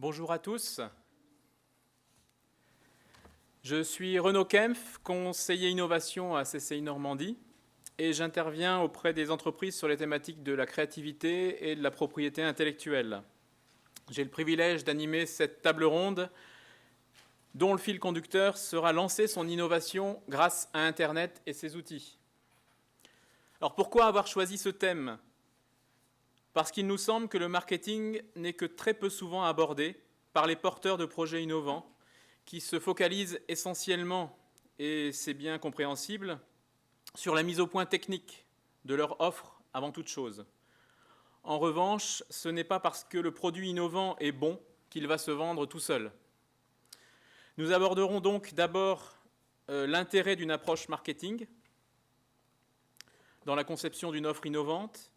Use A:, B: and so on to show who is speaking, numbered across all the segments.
A: Bonjour à tous. Je suis Renaud Kempf, conseiller innovation à CCI Normandie, et j'interviens auprès des entreprises sur les thématiques de la créativité et de la propriété intellectuelle. J'ai le privilège d'animer cette table ronde dont le fil conducteur sera lancer son innovation grâce à Internet et ses outils. Alors pourquoi avoir choisi ce thème ? Parce qu'il nous semble que le marketing n'est que très peu souvent abordé par les porteurs de projets innovants qui se focalisent essentiellement, et c'est bien compréhensible, sur la mise au point technique de leur offre avant toute chose. En revanche, ce n'est pas parce que le produit innovant est bon qu'il va se vendre tout seul. Nous aborderons donc d'abord l'intérêt d'une approche marketing dans la conception d'une offre innovante,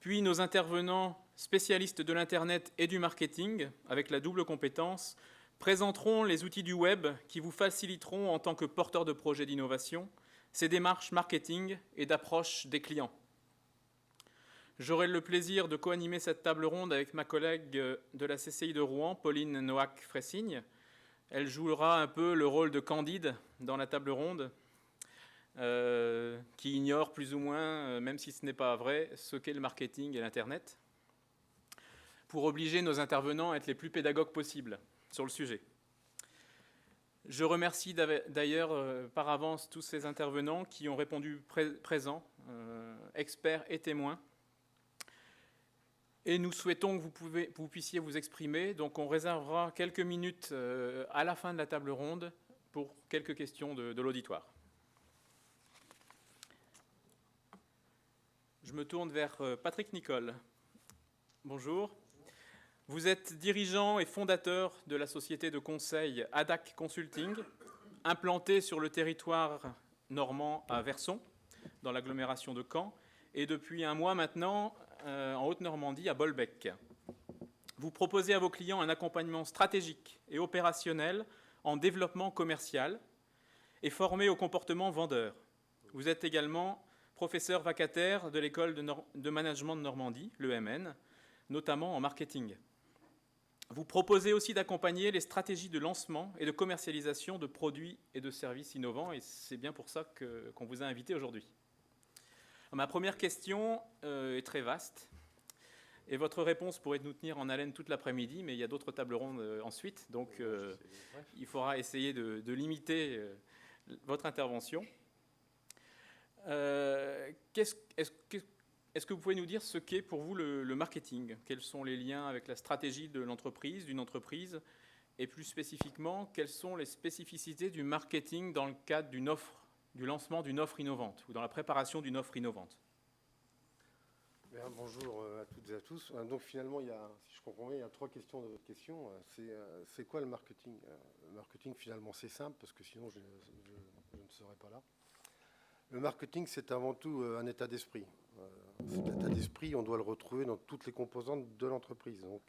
A: puis nos intervenants spécialistes de l'Internet et du marketing, avec la double compétence, présenteront les outils du web qui vous faciliteront en tant que porteur de projets d'innovation ces démarches marketing et d'approche des clients. J'aurai le plaisir de co-animer cette table ronde avec ma collègue de la CCI de Rouen, Pauline Noack-Fressigne. Elle jouera un peu le rôle de Candide dans la table ronde, qui ignore plus ou moins, même si ce n'est pas vrai, ce qu'est le marketing et l'Internet, pour obliger nos intervenants à être les plus pédagogues possibles sur le sujet. Je remercie d'ailleurs par avance tous ces intervenants qui ont répondu présents, experts et témoins. Et nous souhaitons que vous puissiez vous exprimer. Donc on réservera quelques minutes à la fin de la table ronde pour quelques questions de l'auditoire. Je me tourne vers Patrick Nicole. Bonjour. Vous êtes dirigeant et fondateur de la société de conseil ADAC Consulting, implantée sur le territoire normand à Verson, dans l'agglomération de Caen, et depuis un mois maintenant en Haute-Normandie à Bolbec. Vous proposez à vos clients un accompagnement stratégique et opérationnel en développement commercial et formé au comportement vendeur. Vous êtes également professeur vacataire de l'école de management de Normandie, l'EMN, notamment en marketing. Vous proposez aussi d'accompagner les stratégies de lancement et de commercialisation de produits et de services innovants, et c'est bien pour ça qu'on vous a invité aujourd'hui. Ma première question est très vaste, et votre réponse pourrait nous tenir en haleine toute l'après-midi, mais il y a d'autres tables rondes ensuite, donc il faudra essayer de limiter votre intervention. Est-ce que vous pouvez nous dire ce qu'est pour vous le marketing ? Quels sont les liens avec la stratégie de l'entreprise, d'une entreprise ? Et plus spécifiquement, quelles sont les spécificités du marketing dans le cadre d'une offre, du lancement d'une offre innovante ou dans la préparation d'une offre innovante ?
B: Bien, bonjour à toutes et à tous. Donc finalement, si je comprends bien, il y a 3 questions de votre question. C'est quoi le marketing ? Le marketing, finalement, c'est simple, parce que sinon, je ne serais pas là. Le marketing, c'est avant tout un état d'esprit. Cet état d'esprit, on doit le retrouver dans toutes les composantes de l'entreprise. Donc,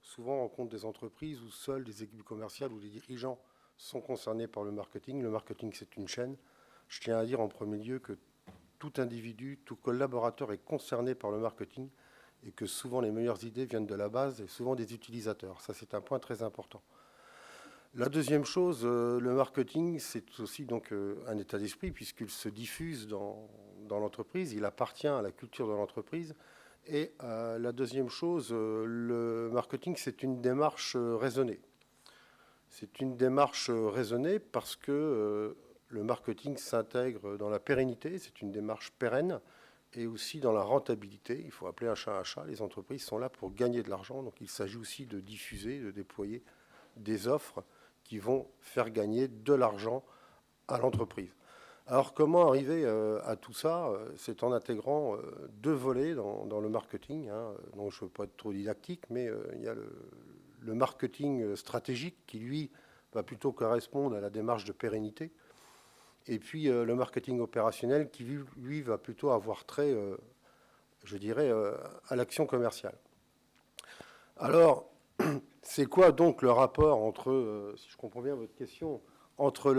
B: souvent, on compte des entreprises où seuls les équipes commerciales ou les dirigeants sont concernés par le marketing. Le marketing, c'est une chaîne. Je tiens à dire en premier lieu que tout individu, tout collaborateur est concerné par le marketing et que souvent, les meilleures idées viennent de la base et souvent des utilisateurs. Ça, c'est un point très important. La deuxième chose, le marketing, c'est aussi donc un état d'esprit puisqu'il se diffuse dans l'entreprise, il appartient à la culture de l'entreprise. Et la deuxième chose, le marketing, c'est une démarche raisonnée. C'est une démarche raisonnée parce que le marketing s'intègre dans la pérennité, c'est une démarche pérenne, et aussi dans la rentabilité. Il faut appeler un chat un chat. Les entreprises sont là pour gagner de l'argent, donc il s'agit aussi de diffuser, de déployer des offres qui vont faire gagner de l'argent à l'entreprise. Alors comment arriver à tout ça ? C'est en intégrant 2 volets dans le marketing. Donc je ne veux pas être trop didactique, mais il y a le marketing stratégique qui, lui, va plutôt correspondre à la démarche de pérennité. Et puis le marketing opérationnel qui, lui, va plutôt avoir trait, je dirais, à l'action commerciale. Alors, c'est quoi donc le rapport entre, si je comprends bien votre question, entre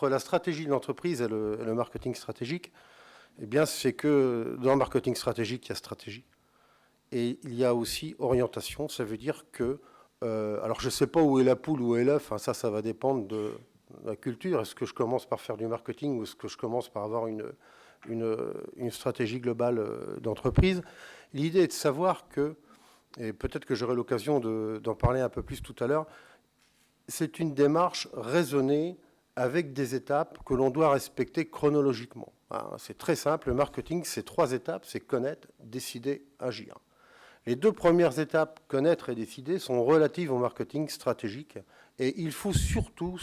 B: la stratégie de l'entreprise et le marketing stratégique ? Eh bien, c'est que dans le marketing stratégique, il y a stratégie. Et il y a aussi orientation. Ça veut dire que alors je ne sais pas où est la poule, où est l'œuf, hein, ça va dépendre de la culture. Est-ce que je commence par faire du marketing ou est-ce que je commence par avoir une stratégie globale d'entreprise? L'idée est de savoir que, et peut-être que j'aurai l'occasion d'en parler un peu plus tout à l'heure, c'est une démarche raisonnée avec des étapes que l'on doit respecter chronologiquement. C'est très simple, le marketing, c'est 3 étapes, c'est connaître, décider, agir. Les 2 premières étapes, connaître et décider, sont relatives au marketing stratégique et il faut surtout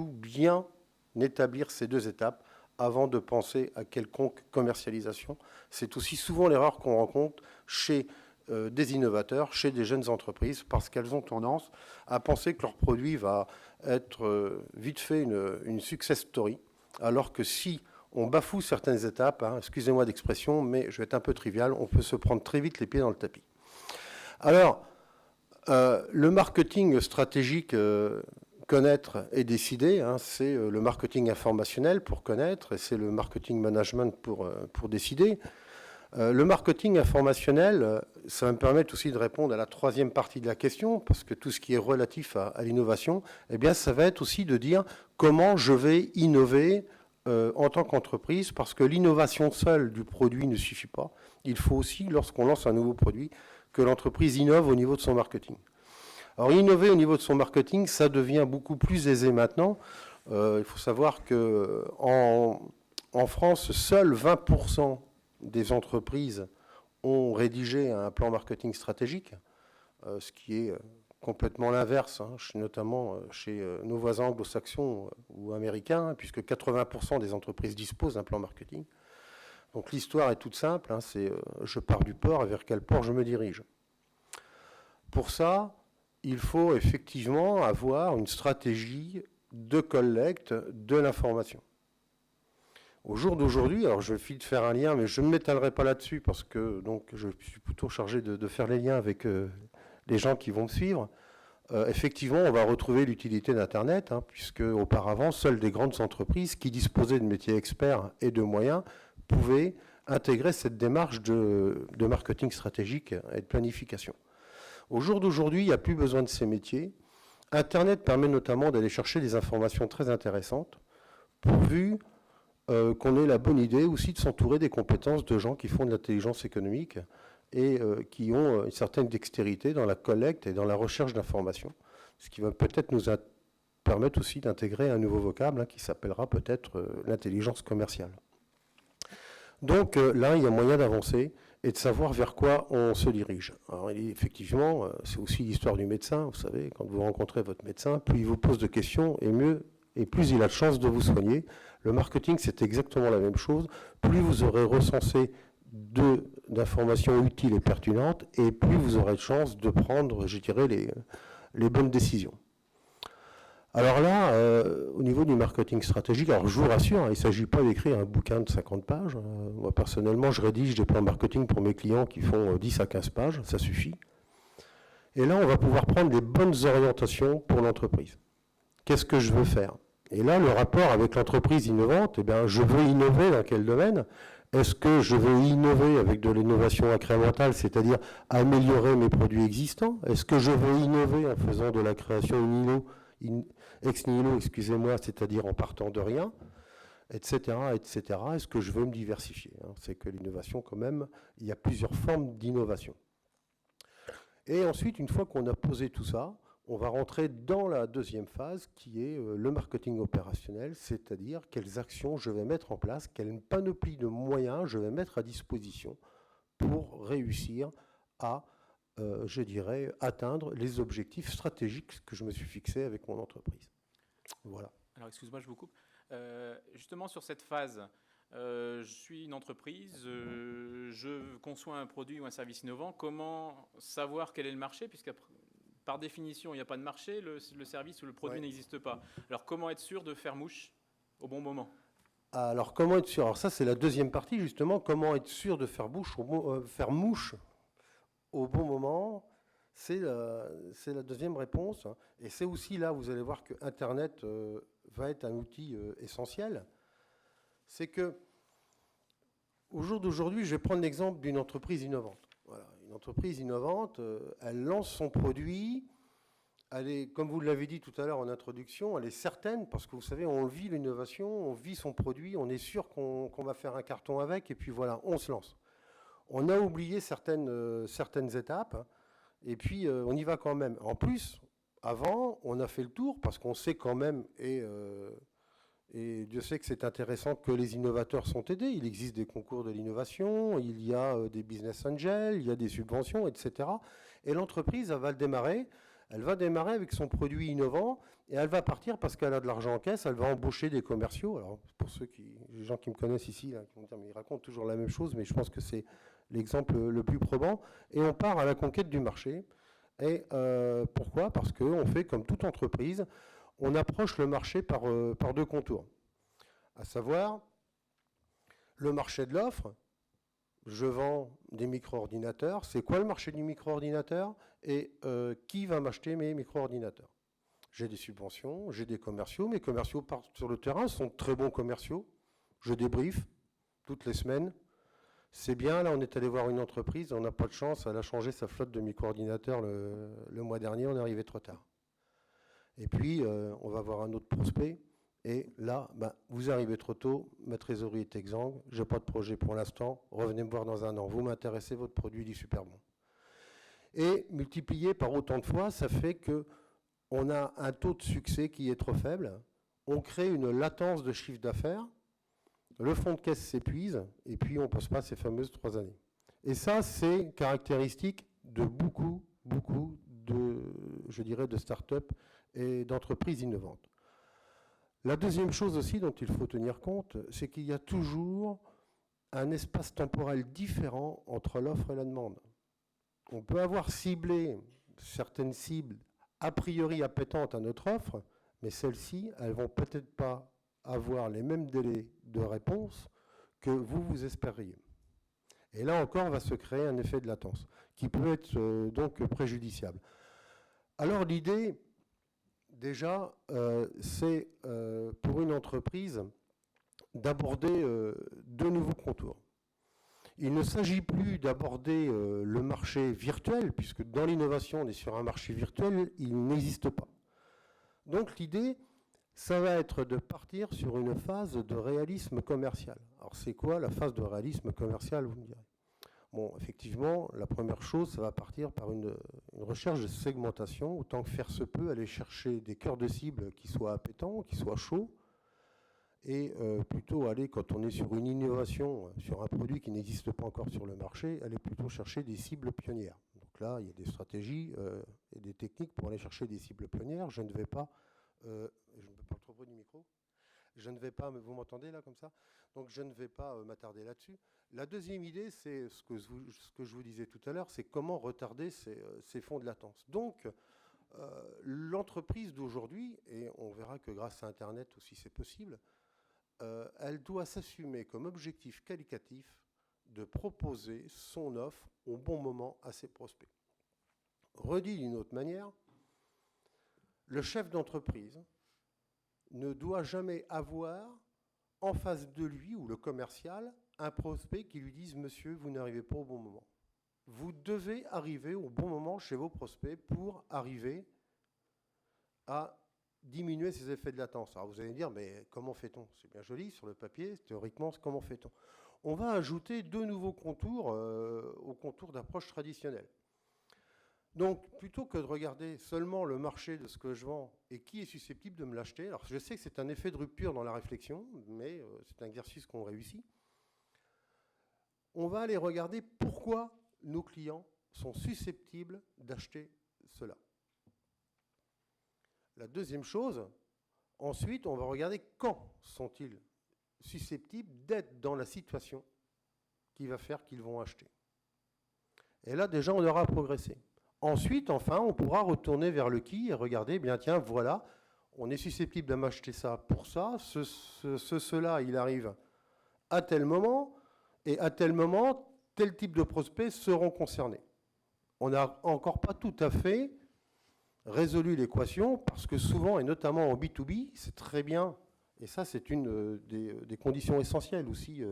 B: bien établir ces 2 étapes avant de penser à quelconque commercialisation. C'est aussi souvent l'erreur qu'on rencontre chez des innovateurs, chez des jeunes entreprises, parce qu'elles ont tendance à penser que leur produit va être vite fait une success story, alors que si on bafoue certaines étapes, excusez-moi d'expression, mais je vais être un peu trivial, on peut se prendre très vite les pieds dans le tapis. Alors, le marketing stratégique, connaître et décider, c'est le marketing informationnel pour connaître, et c'est le marketing management pour décider. Le marketing informationnel, ça va me permettre aussi de répondre à la 3e partie de la question, parce que tout ce qui est relatif à l'innovation, eh bien, ça va être aussi de dire comment je vais innover en tant qu'entreprise, parce que l'innovation seule du produit ne suffit pas. Il faut aussi, lorsqu'on lance un nouveau produit, que l'entreprise innove au niveau de son marketing. Alors, innover au niveau de son marketing, ça devient beaucoup plus aisé maintenant. Il faut savoir qu'en France, seuls 20% des entreprises ont rédigé un plan marketing stratégique, ce qui est complètement l'inverse, notamment chez nos voisins anglo-saxons ou américains, puisque 80% des entreprises disposent d'un plan marketing. Donc l'histoire est toute simple, c'est je pars du port et vers quel port je me dirige. Pour ça, il faut effectivement avoir une stratégie de collecte de l'information. Au jour d'aujourd'hui, alors je vais vite faire un lien, mais je ne m'étalerai pas là-dessus parce que donc, je suis plutôt chargé de faire les liens avec les gens qui vont me suivre. Effectivement, on va retrouver l'utilité d'Internet, puisque auparavant, seules des grandes entreprises qui disposaient de métiers experts et de moyens pouvaient intégrer cette démarche de marketing stratégique et de planification. Au jour d'aujourd'hui, il n'y a plus besoin de ces métiers. Internet permet notamment d'aller chercher des informations très intéressantes, pourvu qu'on ait la bonne idée aussi de s'entourer des compétences de gens qui font de l'intelligence économique et qui ont une certaine dextérité dans la collecte et dans la recherche d'informations, ce qui va peut-être nous permettre aussi d'intégrer un nouveau vocable qui s'appellera peut-être l'intelligence commerciale. Donc là, il y a moyen d'avancer et de savoir vers quoi on se dirige. Alors effectivement, c'est aussi l'histoire du médecin, vous savez, quand vous rencontrez votre médecin, plus il vous pose de questions et mieux et plus il a de chances de vous soigner. Le marketing, c'est exactement la même chose. Plus vous aurez recensé d'informations utiles et pertinentes, et plus vous aurez de chances de prendre, je dirais, les bonnes décisions. Alors là, au niveau du marketing stratégique, alors je vous rassure, il ne s'agit pas d'écrire un bouquin de 50 pages. Moi, personnellement, je rédige des plans marketing pour mes clients qui font 10 à 15 pages, ça suffit. Et là, on va pouvoir prendre les bonnes orientations pour l'entreprise. Qu'est-ce que je veux faire? Et là, le rapport avec l'entreprise innovante, eh bien, je veux innover dans quel domaine? Est-ce que je veux innover avec de l'innovation incrémentale, c'est-à-dire améliorer mes produits existants? Est-ce que je veux innover en faisant de la création ex nihilo, excusez-moi, c'est-à-dire en partant de rien, etc., etc. Est-ce que je veux me diversifier? C'est que l'innovation, quand même, il y a plusieurs formes d'innovation. Et ensuite, une fois qu'on a posé tout ça, on va rentrer dans la 2e phase qui est le marketing opérationnel, c'est-à-dire quelles actions je vais mettre en place, quelle panoplie de moyens je vais mettre à disposition pour réussir à, je dirais, atteindre les objectifs stratégiques que je me suis fixés avec mon entreprise. Voilà.
A: Alors, excuse-moi, je vous coupe. Justement, sur cette phase, je suis une entreprise, je conçois un produit ou un service innovant. Comment savoir quel est le marché, puisque par définition, il n'y a pas de marché, le service ou le produit n'existe pas. Alors, comment être sûr de faire mouche au bon moment?
B: Alors, comment être sûr? Alors ça, c'est la 2e partie, justement. Comment être sûr de faire mouche au bon moment? C'est la 2e réponse. Et c'est aussi là, vous allez voir que Internet va être un outil essentiel. C'est que, au jour d'aujourd'hui, je vais prendre l'exemple d'une entreprise innovante. Voilà, une entreprise innovante, elle lance son produit, elle est, comme vous l'avez dit tout à l'heure en introduction, elle est certaine, parce que vous savez, on vit l'innovation, on vit son produit, on est sûr qu'on va faire un carton avec, et puis voilà, on se lance. On a oublié certaines étapes, hein, et puis on y va quand même. En plus, avant, on a fait le tour, parce qu'on sait quand même, et Dieu sait que c'est intéressant que les innovateurs sont aidés. Il existe des concours de l'innovation, il y a des business angels, il y a des subventions, etc. Et l'entreprise, elle va le démarrer. Elle va démarrer avec son produit innovant et elle va partir parce qu'elle a de l'argent en caisse, elle va embaucher des commerciaux. Alors, pour les gens qui me connaissent ici, là, qui vont dire, mais ils racontent toujours la même chose, mais je pense que c'est l'exemple le plus probant. Et on part à la conquête du marché. Et pourquoi? Parce qu'on fait comme toute entreprise, on approche le marché par deux contours. À savoir, le marché de l'offre. Je vends des micro-ordinateurs. C'est quoi le marché du micro-ordinateur? Et qui va m'acheter mes micro-ordinateurs? J'ai des subventions, j'ai des commerciaux. Mes commerciaux partent sur le terrain, sont très bons commerciaux. Je débriefe toutes les semaines. C'est bien, là on est allé voir une entreprise, on n'a pas de chance, elle a changé sa flotte de micro-ordinateurs le mois dernier, on est arrivé trop tard. Et puis on va voir un autre prospect. Et là, vous arrivez trop tôt, ma trésorerie est exsangue, je n'ai pas de projet pour l'instant, revenez me voir dans un an. Vous m'intéressez, votre produit est super bon. Et multiplié par autant de fois, ça fait qu'on a un taux de succès qui est trop faible. On crée une latence de chiffre d'affaires, le fonds de caisse s'épuise, et puis on ne passe pas ces fameuses 3 années. Et ça, c'est caractéristique de beaucoup de start-up et d'entreprises innovantes. La deuxième chose aussi dont il faut tenir compte, c'est qu'il y a toujours un espace temporel différent entre l'offre et la demande. On peut avoir ciblé certaines cibles a priori appétentes à notre offre, mais celles-ci, elles ne vont peut-être pas avoir les mêmes délais de réponse que vous espériez. Et là encore, va se créer un effet de latence qui peut être donc préjudiciable. Alors l'idée, déjà, c'est pour une entreprise d'aborder deux nouveaux contours. Il ne s'agit plus d'aborder le marché virtuel, puisque dans l'innovation, on est sur un marché virtuel, il n'existe pas. Donc l'idée, ça va être de partir sur une phase de réalisme commercial. Alors c'est quoi la phase de réalisme commercial, vous me direz? Bon, effectivement, la première chose, ça va partir par une recherche de segmentation, autant que faire se peut, aller chercher des cœurs de cible qui soient appétants, qui soient chauds, et plutôt aller, quand on est sur une innovation, sur un produit qui n'existe pas encore sur le marché, aller plutôt chercher des cibles pionnières. Donc là, il y a des stratégies et des techniques pour aller chercher des cibles pionnières. Je ne vais pas, je ne peux pas trop près du micro. Je ne vais pas, vous m'entendez là comme ça? Donc je ne vais pas m'attarder là-dessus. La deuxième idée, c'est ce que je vous disais tout à l'heure, c'est comment retarder ces fonds de latence. Donc l'entreprise d'aujourd'hui, et on verra que grâce à Internet aussi c'est possible, elle doit s'assumer comme objectif qualitatif de proposer son offre au bon moment à ses prospects. Redit d'une autre manière, le chef d'entreprise ne doit jamais avoir en face de lui, ou le commercial, un prospect qui lui dise « Monsieur, vous n'arrivez pas au bon moment ». Vous devez arriver au bon moment chez vos prospects pour arriver à diminuer ces effets de latence. Alors vous allez me dire, mais comment fait-on? C'est bien joli sur le papier, théoriquement, comment fait-on? On va ajouter deux nouveaux contours au contour d'approche traditionnelle. Donc, plutôt que de regarder seulement le marché de ce que je vends et qui est susceptible de me l'acheter, alors je sais que c'est un effet de rupture dans la réflexion, mais c'est un exercice qu'on réussit, on va aller regarder pourquoi nos clients sont susceptibles d'acheter cela. La deuxième chose, ensuite, on va regarder quand sont-ils susceptibles d'être dans la situation qui va faire qu'ils vont acheter. Et là, déjà, on aura progressé. Ensuite, enfin, on pourra retourner vers le qui et regarder, bien tiens, voilà, on est susceptible de m'acheter ça pour ça, cela, il arrive à tel moment, et à tel moment, tel type de prospects seront concernés. On n'a encore pas tout à fait résolu l'équation, parce que souvent, et notamment en B2B, c'est très bien, et ça c'est une des conditions essentielles aussi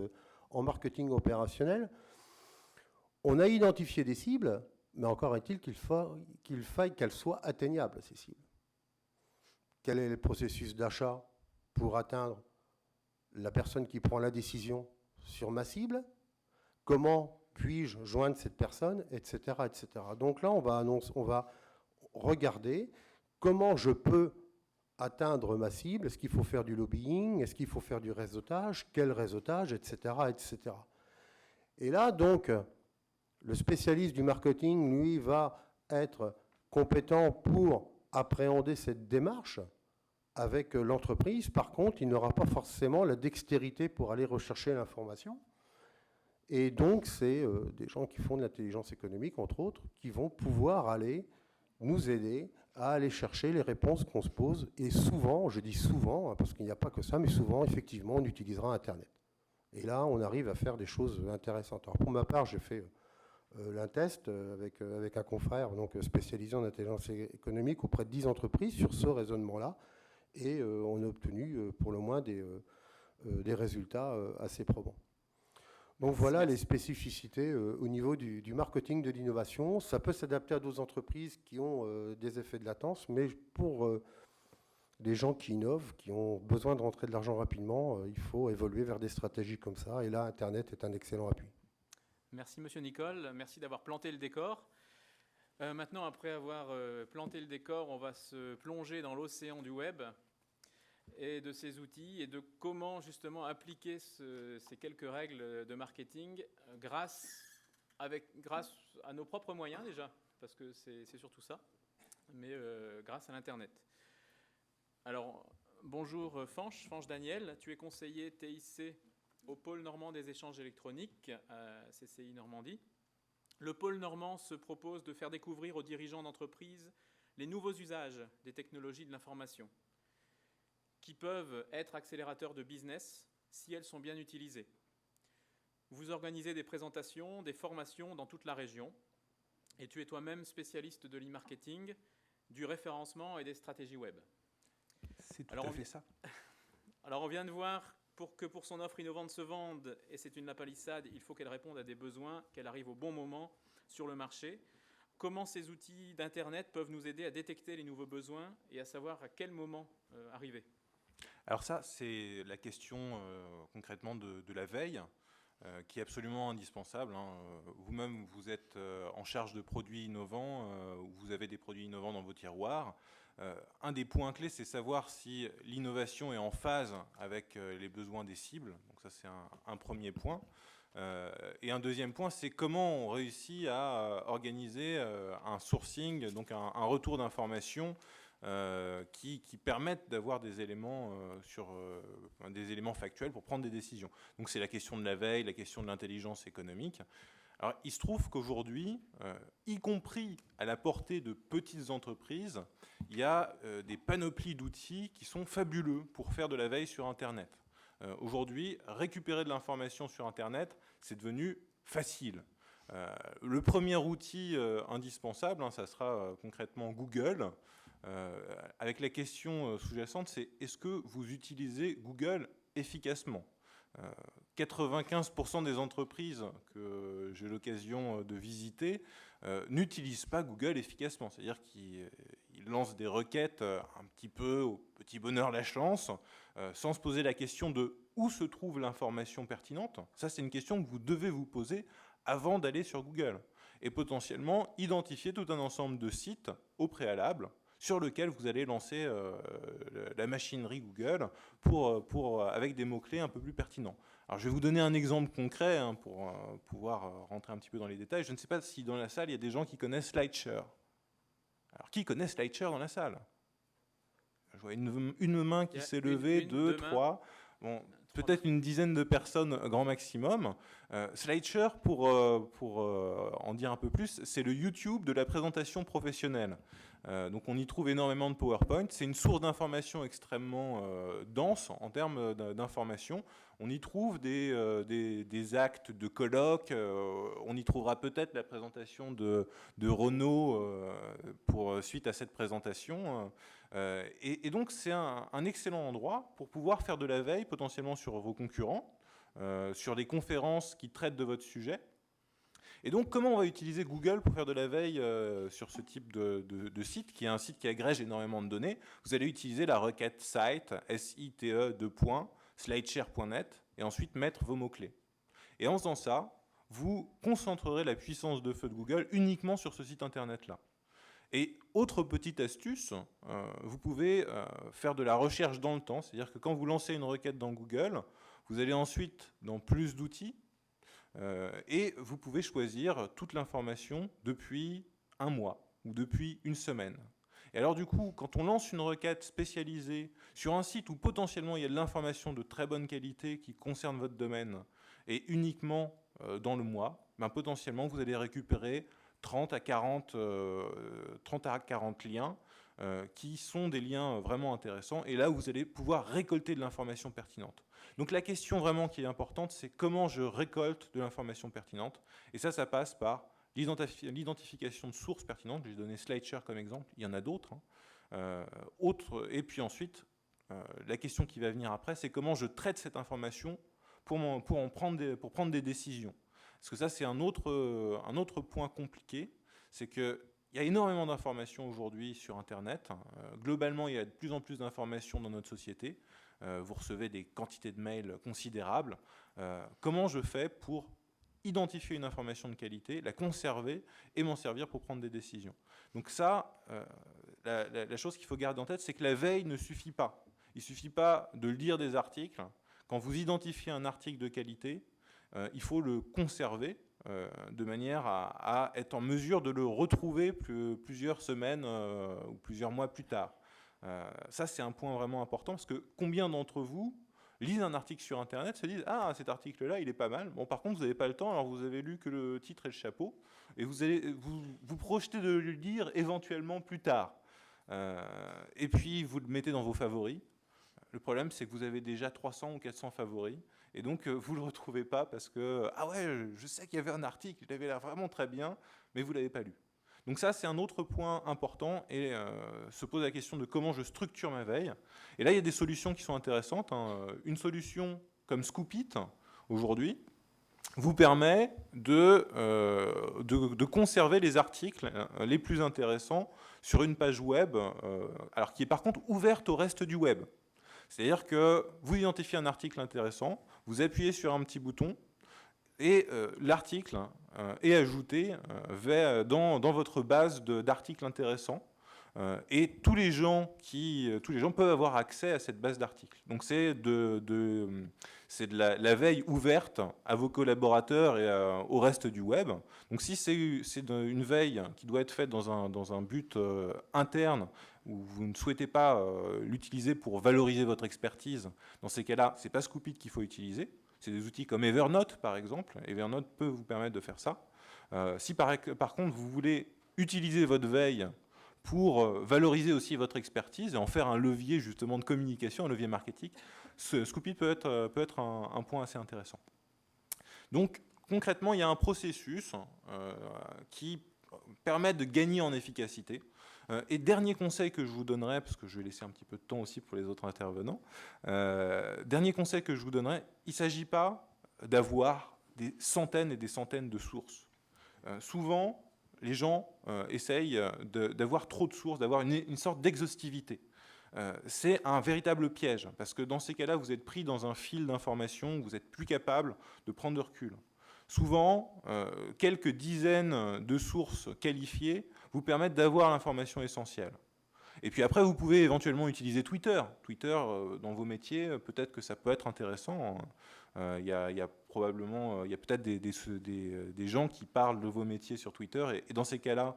B: en marketing opérationnel, on a identifié des cibles, Mais encore est-il qu'il faille qu'elles soient atteignables, ces cibles. Quel est le processus d'achat pour atteindre la personne qui prend la décision sur ma cible? Comment puis-je joindre cette personne, etc., etc. Donc là, on va regarder comment je peux atteindre ma cible. Est-ce qu'il faut faire du lobbying? Est-ce qu'il faut faire du réseautage? Quel réseautage, etc., etc. Et là, donc, le spécialiste du marketing, lui, va être compétent pour appréhender cette démarche avec l'entreprise. Par contre, il n'aura pas forcément la dextérité pour aller rechercher l'information. Et donc, c'est des gens qui font de l'intelligence économique, entre autres, qui vont pouvoir aller nous aider à aller chercher les réponses qu'on se pose. Et souvent, je dis souvent, parce qu'il n'y a pas que ça, mais souvent, effectivement, on utilisera Internet. Et là, on arrive à faire des choses intéressantes. Alors, pour ma part, j'ai fait l'un test avec un confrère donc, spécialisé en intelligence économique auprès de 10 entreprises sur ce raisonnement-là. Et on a obtenu pour le moins des résultats assez probants. Donc voilà les spécificités au niveau du marketing de l'innovation. Ça peut s'adapter à d'autres entreprises qui ont des effets de latence, mais pour des gens qui innovent, qui ont besoin de rentrer de l'argent rapidement, il faut évoluer vers des stratégies comme ça. Et là, Internet est un excellent appui.
A: Merci Monsieur Nicole, merci d'avoir planté le décor. Maintenant, après avoir planté le décor, on va se plonger dans l'océan du web et de ces outils et de comment justement appliquer ces quelques règles de marketing grâce à nos propres moyens déjà, parce que c'est surtout ça, mais grâce à l'Internet. Alors, bonjour Fanche Daniel, tu es conseiller TIC au pôle normand des échanges électroniques, à CCI Normandie. Le pôle normand se propose de faire découvrir aux dirigeants d'entreprises les nouveaux usages des technologies de l'information, qui peuvent être accélérateurs de business si elles sont bien utilisées. Vous organisez des présentations, des formations dans toute la région, et tu es toi-même spécialiste de l'e-marketing, du référencement et des stratégies web.
C: C'est tout à fait ça.
A: Alors on vient de voir que pour son offre innovante se vende, et c'est une lapalissade, il faut qu'elle réponde à des besoins, qu'elle arrive au bon moment sur le marché. Comment ces outils d'Internet peuvent nous aider à détecter les nouveaux besoins et à savoir à quel moment arriver?
C: Alors ça, c'est la question concrètement de la veille, qui est absolument indispensable. Vous-même, vous êtes en charge de produits innovants, vous avez des produits innovants dans vos tiroirs. Un des points clés, c'est savoir si l'innovation est en phase avec les besoins des cibles. Donc ça, c'est un premier point. Et un deuxième point, c'est comment on réussit à organiser un sourcing, donc un retour d'informations qui permettent d'avoir des éléments des éléments factuels pour prendre des décisions. Donc c'est la question de la veille, la question de l'intelligence économique. Alors il se trouve qu'aujourd'hui, y compris à la portée de petites entreprises, il y a des panoplies d'outils qui sont fabuleux pour faire de la veille sur Internet. Aujourd'hui, récupérer de l'information sur Internet, c'est devenu facile. Le premier outil indispensable, ça sera concrètement Google. Avec la question sous-jacente, c'est est-ce que vous utilisez Google efficacement ? 95% des entreprises que j'ai l'occasion de visiter n'utilisent pas Google efficacement. C'est-à-dire qu'ils lancent des requêtes un petit peu au petit bonheur la chance, sans se poser la question de où se trouve l'information pertinente. Ça, c'est une question que vous devez vous poser avant d'aller sur Google. Et potentiellement identifier tout un ensemble de sites au préalable sur lequel vous allez lancer la machinerie Google avec des mots-clés un peu plus pertinents. Alors, je vais vous donner un exemple concret pour pouvoir rentrer un petit peu dans les détails. Je ne sais pas si dans la salle, il y a des gens qui connaissent SlideShare. Alors, qui connaît SlideShare dans la salle? Je vois une main qui s'est levée, deux, trois. Bon, peut-être une dizaine de personnes grand maximum. SlideShare, pour en dire un peu plus, c'est le YouTube de la présentation professionnelle. Donc on y trouve énormément de PowerPoint. C'est une source d'information extrêmement dense en termes d'information. On y trouve des actes de colloques. On y trouvera peut-être la présentation de Renault suite à cette présentation. Et donc c'est un excellent endroit pour pouvoir faire de la veille potentiellement sur vos concurrents, sur des conférences qui traitent de votre sujet. Et donc, comment on va utiliser Google pour faire de la veille sur ce type de site, qui est un site qui agrège énormément de données? Vous allez utiliser la requête site, S-I-T-E, slideshare.net, et ensuite mettre vos mots-clés. Et en faisant ça, vous concentrerez la puissance de feu de Google uniquement sur ce site internet-là. Et autre petite astuce, vous pouvez faire de la recherche dans le temps, c'est-à-dire que quand vous lancez une requête dans Google, vous allez ensuite dans plus d'outils, et vous pouvez choisir toute l'information depuis un mois ou depuis une semaine. Et alors du coup, quand on lance une requête spécialisée sur un site où potentiellement il y a de l'information de très bonne qualité qui concerne votre domaine, et uniquement dans le mois, ben potentiellement vous allez récupérer 30 à 40 liens qui sont des liens vraiment intéressants, et là vous allez pouvoir récolter de l'information pertinente. Donc la question vraiment qui est importante, c'est comment je récolte de l'information pertinente, et ça passe par l'identification de sources pertinentes. J'ai donné SlideShare comme exemple, il y en a d'autres. Et puis ensuite, la question qui va venir après, c'est comment je traite cette information pour prendre des décisions. Parce que ça, c'est un autre point compliqué, c'est qu'il y a énormément d'informations aujourd'hui sur Internet. Globalement, il y a de plus en plus d'informations dans notre société. Vous recevez des quantités de mails considérables. Comment je fais pour identifier une information de qualité, la conserver et m'en servir pour prendre des décisions? Donc ça, la chose qu'il faut garder en tête, c'est que la veille ne suffit pas. Il ne suffit pas de lire des articles. Quand vous identifiez un article de qualité, il faut le conserver de manière à être en mesure de le retrouver plusieurs semaines ou plusieurs mois plus tard. Ça, c'est un point vraiment important, parce que combien d'entre vous lisent un article sur Internet, se disent « Ah, cet article-là, il est pas mal. » Bon, par contre, vous n'avez pas le temps, alors vous avez lu que le titre et le chapeau, et vous allez vous projetez de le lire éventuellement plus tard. Et puis, vous le mettez dans vos favoris. Le problème, c'est que vous avez déjà 300 ou 400 favoris, et donc vous ne le retrouvez pas parce que « Ah ouais, je sais qu'il y avait un article, il avait l'air vraiment très bien, mais vous ne l'avez pas lu. » Donc ça, c'est un autre point important, et se pose la question de comment je structure ma veille. Et là, il y a des solutions qui sont intéressantes. Une solution comme Scoopit, aujourd'hui, vous permet de conserver les articles les plus intéressants sur une page web, alors qui est par contre ouverte au reste du web. C'est-à-dire que vous identifiez un article intéressant, vous appuyez sur un petit bouton, et l'article est ajouté dans votre base d'articles intéressants, et tous les gens peuvent avoir accès à cette base d'articles. Donc c'est de la veille ouverte à vos collaborateurs et au reste du web. Donc si c'est une veille qui doit être faite dans un but interne, où vous ne souhaitez pas l'utiliser pour valoriser votre expertise, dans ces cas-là, ce n'est pas Scoopit qu'il faut utiliser. C'est des outils comme Evernote, par exemple. Evernote peut vous permettre de faire ça. Si par contre, vous voulez utiliser votre veille pour valoriser aussi votre expertise et en faire un levier justement de communication, un levier marketing, Scoopit peut être un point assez intéressant. Donc, concrètement, il y a un processus qui permet de gagner en efficacité. Et dernier conseil que je vous donnerais, parce que je vais laisser un petit peu de temps aussi pour les autres intervenants, dernier conseil que je vous donnerais, il ne s'agit pas d'avoir des centaines et des centaines de sources. Souvent, les gens essayent d'avoir trop de sources, d'avoir une sorte d'exhaustivité. C'est un véritable piège, parce que dans ces cas-là, vous êtes pris dans un fil d'informations, vous n'êtes plus capable de prendre de recul. Souvent, quelques dizaines de sources qualifiées vous permettent d'avoir l'information essentielle. Et puis après, vous pouvez éventuellement utiliser Twitter. Twitter, dans vos métiers, peut-être que ça peut être intéressant. Il y a peut-être des gens qui parlent de vos métiers sur Twitter. Et dans ces cas-là,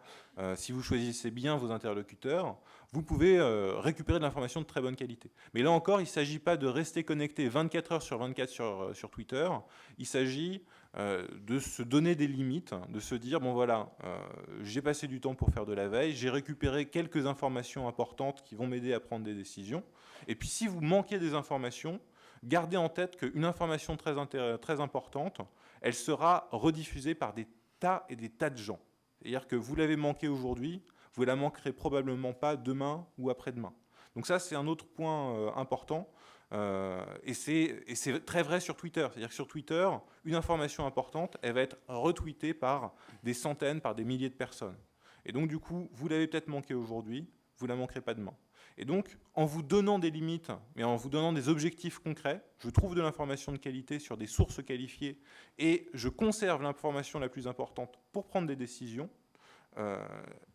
C: si vous choisissez bien vos interlocuteurs, vous pouvez récupérer de l'information de très bonne qualité. Mais là encore, il ne s'agit pas de rester connecté 24 heures sur 24 sur Twitter. Il s'agit de se donner des limites, de se dire, bon voilà, j'ai passé du temps pour faire de la veille, j'ai récupéré quelques informations importantes qui vont m'aider à prendre des décisions. Et puis si vous manquez des informations, gardez en tête qu'une information très importante, elle sera rediffusée par des tas et des tas de gens. C'est-à-dire que vous l'avez manqué aujourd'hui, vous ne la manquerez probablement pas demain ou après-demain. Donc ça, c'est un autre point important. Et c'est très vrai sur Twitter. C'est-à-dire que sur Twitter, une information importante, elle va être retweetée par des centaines, par des milliers de personnes. Et donc, du coup, vous l'avez peut-être manqué aujourd'hui, vous ne la manquerez pas demain. Et donc, en vous donnant des limites, mais en vous donnant des objectifs concrets, je trouve de l'information de qualité sur des sources qualifiées et je conserve l'information la plus importante pour prendre des décisions,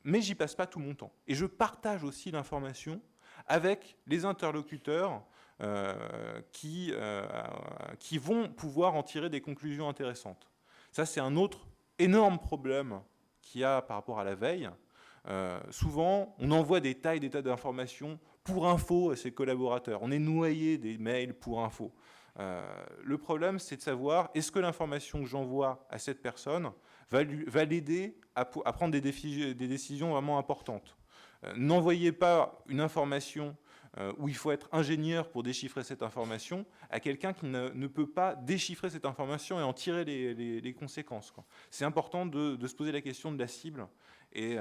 C: mais j'y passe pas tout mon temps. Et je partage aussi l'information avec les interlocuteurs qui vont pouvoir en tirer des conclusions intéressantes. Ça, c'est un autre énorme problème qu'il y a par rapport à la veille. Souvent, on envoie des tas d'informations pour info à ses collaborateurs. On est noyé des mails pour info. Le problème, c'est de savoir, est-ce que l'information que j'envoie à cette personne va l'aider à prendre des décisions vraiment importantes. N'envoyez pas une information où il faut être ingénieur pour déchiffrer cette information à quelqu'un qui ne peut pas déchiffrer cette information et en tirer les conséquences, quoi. C'est important de se poser la question de la cible. Et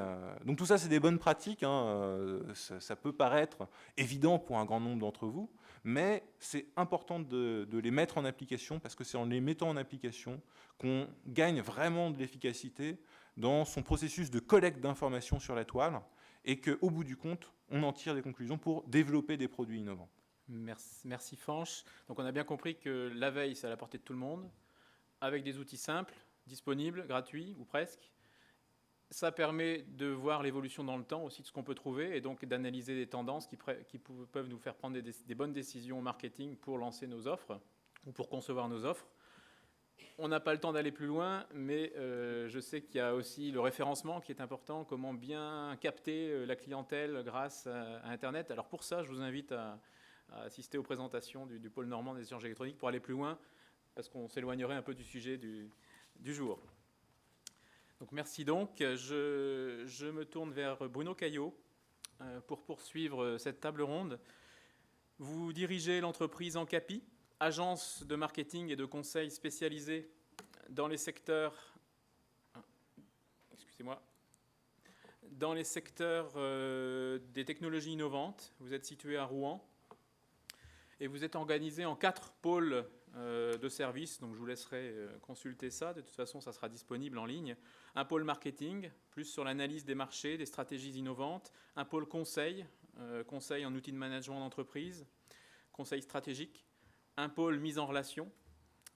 C: donc tout ça, c'est des bonnes pratiques, hein. Ça peut paraître évident pour un grand nombre d'entre vous, mais c'est important de les mettre en application, parce que c'est en les mettant en application qu'on gagne vraiment de l'efficacité dans son processus de collecte d'informations sur la toile, et qu'au bout du compte, on en tire des conclusions pour développer des produits innovants.
A: Merci Fanch. Donc on a bien compris que la veille, c'est à la portée de tout le monde, avec des outils simples, disponibles, gratuits ou presque. Ça permet de voir l'évolution dans le temps aussi de ce qu'on peut trouver et donc d'analyser des tendances qui peuvent nous faire prendre des bonnes décisions au marketing pour lancer nos offres ou pour concevoir nos offres. On n'a pas le temps d'aller plus loin, mais je sais qu'il y a aussi le référencement qui est important, comment bien capter la clientèle grâce à Internet. Alors pour ça, je vous invite à assister aux présentations du pôle normand des échanges électroniques pour aller plus loin, parce qu'on s'éloignerait un peu du sujet du jour. Donc merci donc. Je me tourne vers Bruno Caillot pour poursuivre cette table ronde. Vous dirigez l'entreprise Encapi, agence de marketing et de conseil spécialisée dans les secteurs, des technologies innovantes. Vous êtes situé à Rouen et vous êtes organisé en 4 pôles de services, donc je vous laisserai consulter ça. De toute façon, ça sera disponible en ligne. Un pôle marketing, plus sur l'analyse des marchés, des stratégies innovantes. Un pôle conseil, conseil en outils de management d'entreprise, conseil stratégique. Un pôle mise en relation,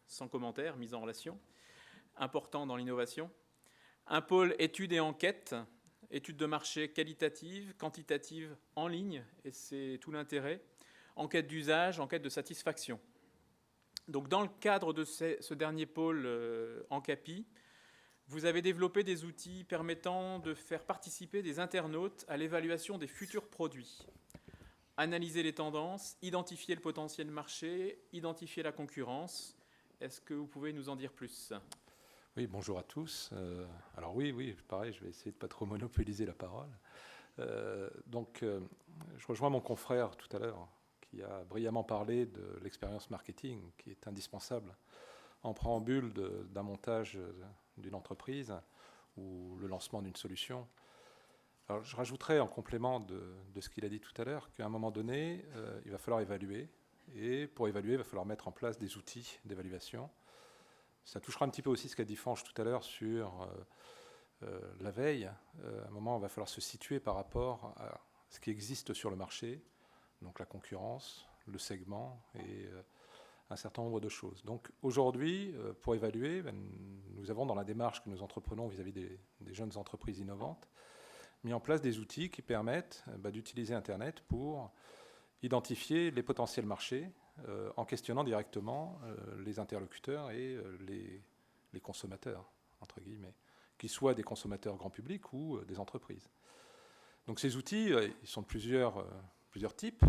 A: sans commentaire, mise en relation, important dans l'innovation. Un pôle études et enquêtes, études de marché qualitatives, quantitatives en ligne, et c'est tout l'intérêt. Enquête d'usage, enquête de satisfaction. Donc dans le cadre de ce dernier pôle Encapi, vous avez développé des outils permettant de faire participer des internautes à l'évaluation des futurs produits. Analyser les tendances, identifier le potentiel marché, identifier la concurrence. Est-ce que vous pouvez nous en dire plus ?
D: Oui, bonjour à tous. Alors oui, pareil, je vais essayer de ne pas trop monopoliser la parole. Je rejoins mon confrère tout à l'heure qui a brillamment parlé de l'expérience marketing qui est indispensable en préambule d'un montage d'une entreprise ou le lancement d'une solution. Alors, je rajouterais en complément de ce qu'il a dit tout à l'heure qu'à un moment donné, il va falloir évaluer. Et pour évaluer, il va falloir mettre en place des outils d'évaluation. Ça touchera un petit peu aussi ce qu'a dit Fanch tout à l'heure sur la veille. À un moment, il va falloir se situer par rapport à ce qui existe sur le marché, donc la concurrence, le segment et un certain nombre de choses. Donc aujourd'hui, pour évaluer, nous avons dans la démarche que nous entreprenons vis-à-vis des jeunes entreprises innovantes, mis en place des outils qui permettent d'utiliser Internet pour identifier les potentiels marchés en questionnant directement les interlocuteurs et les consommateurs, entre guillemets, qu'ils soient des consommateurs grand public ou des entreprises. Donc ces outils, ils sont de plusieurs types,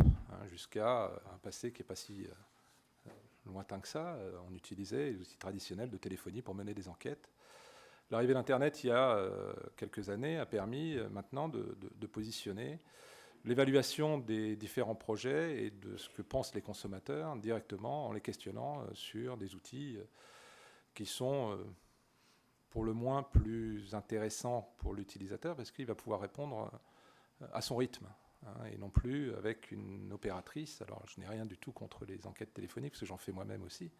D: jusqu'à un passé qui n'est pas si lointain que ça. On utilisait les outils traditionnels de téléphonie pour mener des enquêtes. L'arrivée d'Internet, il y a quelques années, a permis maintenant de positionner l'évaluation des différents projets et de ce que pensent les consommateurs directement en les questionnant sur des outils qui sont pour le moins plus intéressants pour l'utilisateur parce qu'il va pouvoir répondre à son rythme, hein, et non plus avec une opératrice. Alors, je n'ai rien du tout contre les enquêtes téléphoniques, parce que j'en fais moi-même aussi,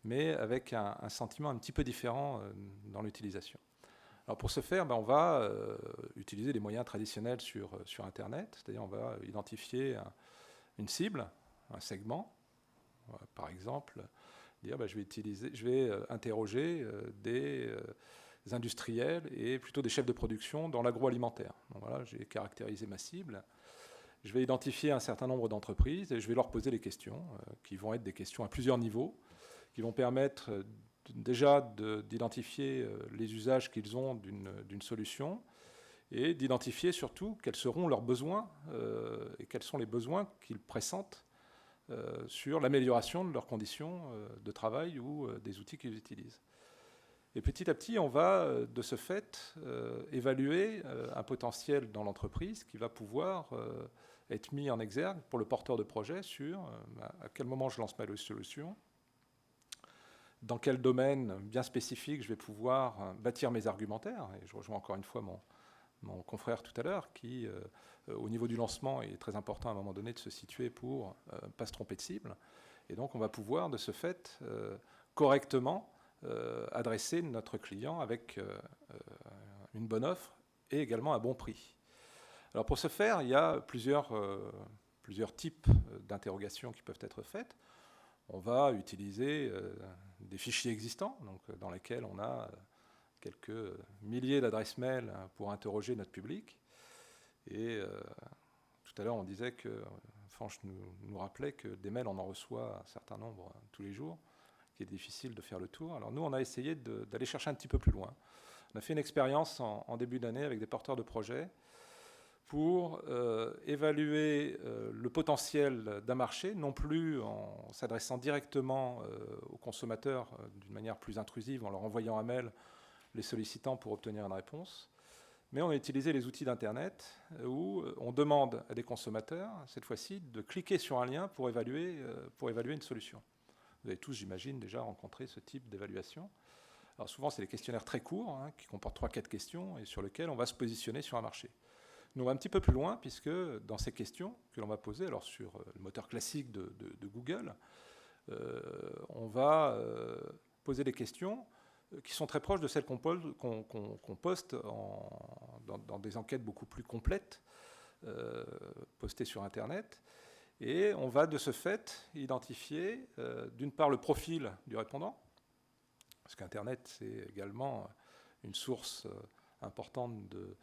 D: mais avec un sentiment un petit peu différent dans l'utilisation. Alors pour ce faire, on va utiliser les moyens traditionnels sur Internet, c'est-à-dire on va identifier une cible, un segment, par exemple, dire je vais interroger des industriels et plutôt des chefs de production dans l'agroalimentaire. Donc voilà, j'ai caractérisé ma cible. Je vais identifier un certain nombre d'entreprises et je vais leur poser des questions qui vont être des questions à plusieurs niveaux, qui vont permettre déjà d'identifier les usages qu'ils ont d'une solution et d'identifier surtout quels seront leurs besoins et quels sont les besoins qu'ils pressentent sur l'amélioration de leurs conditions de travail ou des outils qu'ils utilisent. Et petit à petit, on va de ce fait évaluer un potentiel dans l'entreprise qui va pouvoir être mis en exergue pour le porteur de projet sur à quel moment je lance ma solution, dans quel domaine bien spécifique je vais pouvoir bâtir mes argumentaires. Et je rejoins encore une fois mon confrère tout à l'heure qui, au niveau du lancement, il est très important à un moment donné de se situer pour ne pas se tromper de cible. Et donc on va pouvoir de ce fait correctement adresser notre client avec une bonne offre et également un bon prix. Alors pour ce faire, il y a plusieurs types d'interrogations qui peuvent être faites. On va utiliser des fichiers existants, donc, dans lesquels on a quelques milliers d'adresses mail pour interroger notre public. Et tout à l'heure, on disait que Franche nous rappelait que des mails, on en reçoit un certain nombre tous les jours, qui est difficile de faire le tour. Alors nous, on a essayé d'aller chercher un petit peu plus loin. On a fait une expérience en début d'année avec des porteurs de projets pour évaluer le potentiel d'un marché, non plus en s'adressant directement aux consommateurs d'une manière plus intrusive, en leur envoyant un mail, les sollicitant pour obtenir une réponse, mais on a utilisé les outils d'Internet où on demande à des consommateurs, cette fois-ci, de cliquer sur un lien pour évaluer une solution. Vous avez tous, j'imagine, déjà rencontré ce type d'évaluation. Alors souvent, c'est des questionnaires très courts, qui comportent 3-4 questions et sur lesquels on va se positionner sur un marché. Nous, on va un petit peu plus loin, puisque dans ces questions que l'on va poser, alors sur le moteur classique de Google, on va poser des questions qui sont très proches de celles qu'on poste dans des enquêtes beaucoup plus complètes, postées sur Internet. Et on va de ce fait identifier, d'une part, le profil du répondant, parce qu'Internet, c'est également une source importante de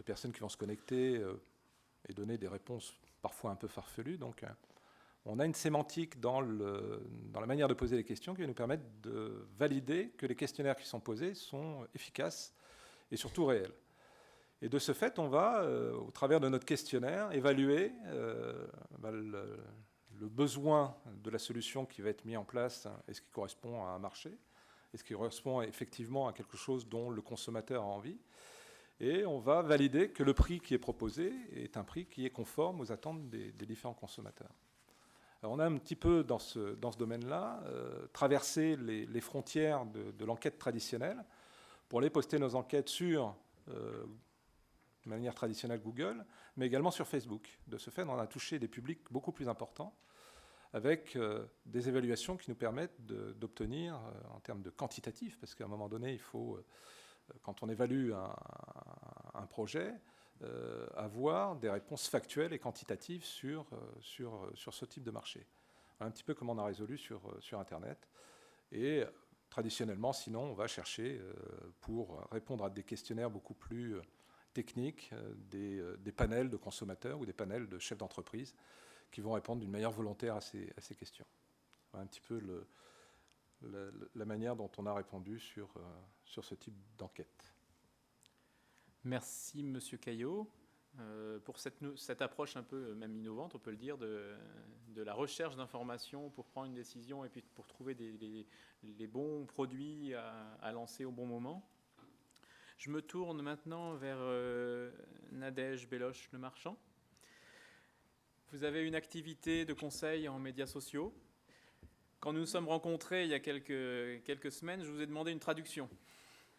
D: personnes qui vont se connecter et donner des réponses parfois un peu farfelues. Donc, on a une sémantique dans la manière de poser les questions qui va nous permettre de valider que les questionnaires qui sont posés sont efficaces et surtout réels. Et de ce fait, on va, au travers de notre questionnaire, évaluer le besoin de la solution qui va être mise en place. Est-ce qu'il correspond à un marché? Est-ce qu'il correspond effectivement à quelque chose dont le consommateur a envie? Et on va valider que le prix qui est proposé est un prix qui est conforme aux attentes des différents consommateurs. Alors on a un petit peu, dans ce domaine-là, traversé les frontières de l'enquête traditionnelle pour aller poster nos enquêtes sur, de manière traditionnelle, Google, mais également sur Facebook. De ce fait, on a touché des publics beaucoup plus importants avec des évaluations qui nous permettent d'obtenir, en termes de quantitatif, parce qu'à un moment donné, il faut, quand on évalue un projet, avoir des réponses factuelles et quantitatives sur ce type de marché. Un petit peu comme on a résolu sur Internet. Et traditionnellement, sinon, on va chercher, pour répondre à des questionnaires beaucoup plus techniques, des panels de consommateurs ou des panels de chefs d'entreprise qui vont répondre d'une manière volontaire à ces questions. Un petit peu la manière dont on a répondu sur ce type d'enquête.
A: Merci, Monsieur Caillot, pour cette approche un peu même innovante, on peut le dire, de la recherche d'informations pour prendre une décision et puis pour trouver les bons produits à lancer au bon moment. Je me tourne maintenant vers Nadège Belloche-Lemarchand. Vous avez une activité de conseil en médias sociaux. Quand nous nous sommes rencontrés il y a quelques semaines, je vous ai demandé une traduction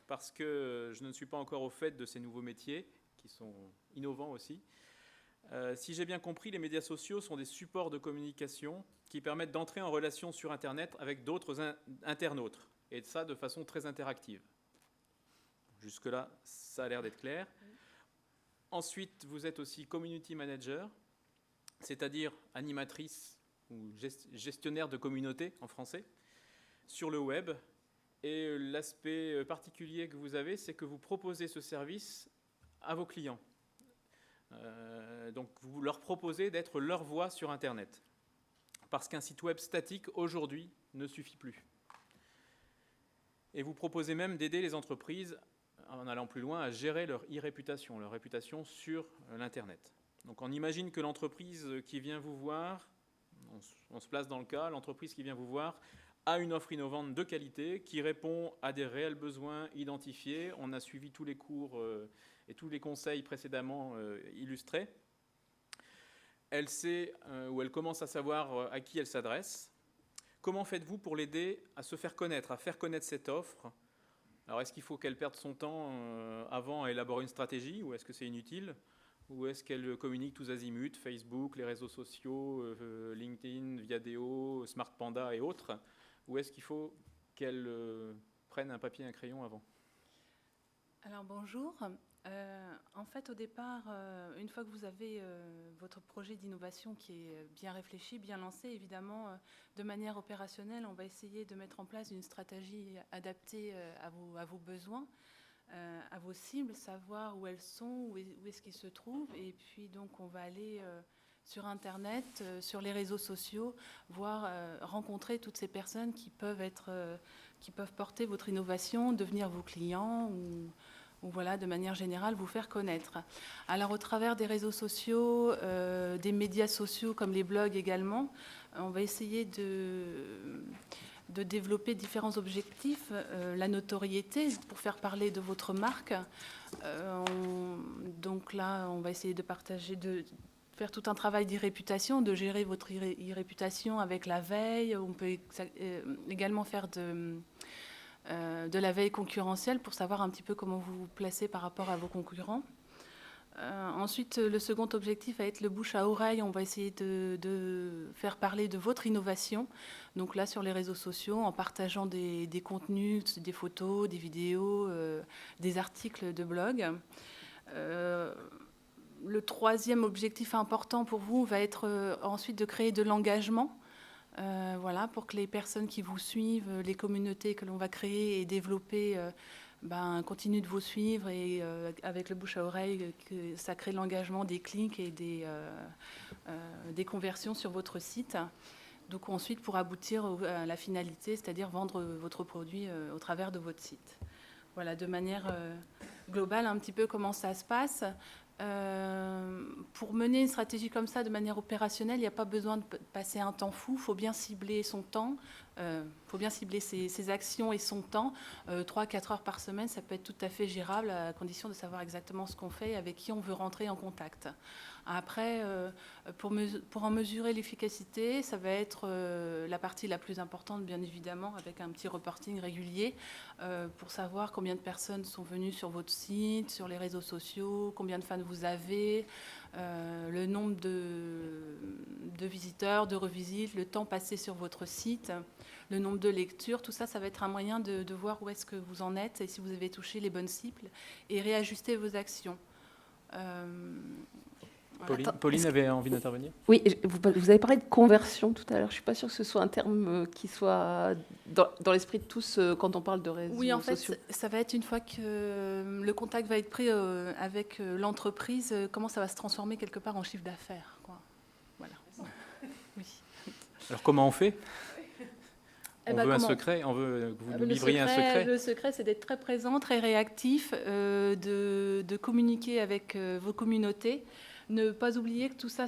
A: parce que je ne suis pas encore au fait de ces nouveaux métiers qui sont innovants aussi. Si j'ai bien compris, les médias sociaux sont des supports de communication qui permettent d'entrer en relation sur Internet avec d'autres internautes, et ça de façon très interactive. Jusque-là, ça a l'air d'être clair. Ensuite, vous êtes aussi community manager, c'est-à-dire animatrice ou gestionnaire de communauté en français, sur le web. Et l'aspect particulier que vous avez, c'est que vous proposez ce service à vos clients. Donc vous leur proposez d'être leur voix sur Internet. Parce qu'un site web statique, aujourd'hui, ne suffit plus. Et vous proposez même d'aider les entreprises, en allant plus loin, à gérer leur e-réputation, leur réputation sur l'Internet. Donc on imagine que l'entreprise qui vient vous voir, on se place dans le cas, l'entreprise qui vient vous voir a une offre innovante de qualité qui répond à des réels besoins identifiés. On a suivi tous les cours et tous les conseils précédemment illustrés. Elle sait ou elle commence à savoir à qui elle s'adresse. Comment faites-vous pour l'aider à se faire connaître, à faire connaître cette offre ? Alors, est-ce qu'il faut qu'elle perde son temps avant à élaborer une stratégie, ou est-ce que c'est inutile ? Ou est-ce qu'elle communique tous azimuts, Facebook, les réseaux sociaux, LinkedIn, Viadeo, Smart Panda et autres ? Ou est-ce qu'il faut qu'elle prenne un papier et un crayon avant ?
E: Alors bonjour. En fait, au départ, une fois que vous avez votre projet d'innovation qui est bien réfléchi, bien lancé, évidemment, de manière opérationnelle, on va essayer de mettre en place une stratégie adaptée à vos besoins, à vos cibles, savoir où elles sont, où est-ce qu'ils se trouvent. Et puis, donc, on va aller sur Internet, sur les réseaux sociaux, voir, rencontrer toutes ces personnes qui peuvent porter votre innovation, devenir vos clients ou voilà, de manière générale, vous faire connaître. Alors, au travers des réseaux sociaux, des médias sociaux comme les blogs également, on va essayer de développer différents objectifs. La notoriété, pour faire parler de votre marque. Donc là, on va essayer de partager, de faire tout un travail d'e-réputation, de gérer votre e-réputation avec la veille. On peut également faire de la veille concurrentielle pour savoir un petit peu comment vous vous placez par rapport à vos concurrents. Ensuite, le second objectif va être le bouche à oreille. On va essayer de faire parler de votre innovation. Donc là, sur les réseaux sociaux, en partageant des contenus, des photos, des vidéos, des articles de blog. Le troisième objectif important pour vous va être ensuite de créer de l'engagement. Voilà, pour que les personnes qui vous suivent, les communautés que l'on va créer et développer, continuent de vous suivre et avec le bouche à oreille, que ça crée l'engagement, des clics et des conversions sur votre site. Donc ensuite, pour aboutir à la finalité, c'est-à-dire vendre votre produit au travers de votre site. Voilà, de manière globale, un petit peu comment ça se passe. Pour mener une stratégie comme ça de manière opérationnelle, il n'y a pas besoin de passer un temps fou. Il faut bien cibler son temps, il faut bien cibler ses actions et son temps. 3-4 heures par semaine, ça peut être tout à fait gérable à condition de savoir exactement ce qu'on fait et avec qui on veut rentrer en contact. Après, pour en mesurer l'efficacité, ça va être la partie la plus importante, bien évidemment, avec un petit reporting régulier pour savoir combien de personnes sont venues sur votre site, sur les réseaux sociaux, combien de fans vous avez, le nombre de visiteurs, de revisites, le temps passé sur votre site, le nombre de lectures. Tout ça, ça va être un moyen de voir où est-ce que vous en êtes et si vous avez touché les bonnes cibles et réajuster vos actions.
A: Pauline avait envie d'intervenir.
F: Oui, vous avez parlé de conversion tout à l'heure. Je ne suis pas sûre que ce soit un terme qui soit dans l'esprit de tous quand on parle de réseaux sociaux.
E: Oui, en fait, ça va être une fois que le contact va être pris avec l'entreprise, comment ça va se transformer quelque part en chiffre d'affaires, quoi. Voilà. Oui.
A: Alors comment on fait ? On veut un
E: comment
A: secret, on veut que vous nous livriez un secret.
E: Le secret, c'est d'être très présent, très réactif, de communiquer avec vos communautés. Ne pas oublier que tout ça,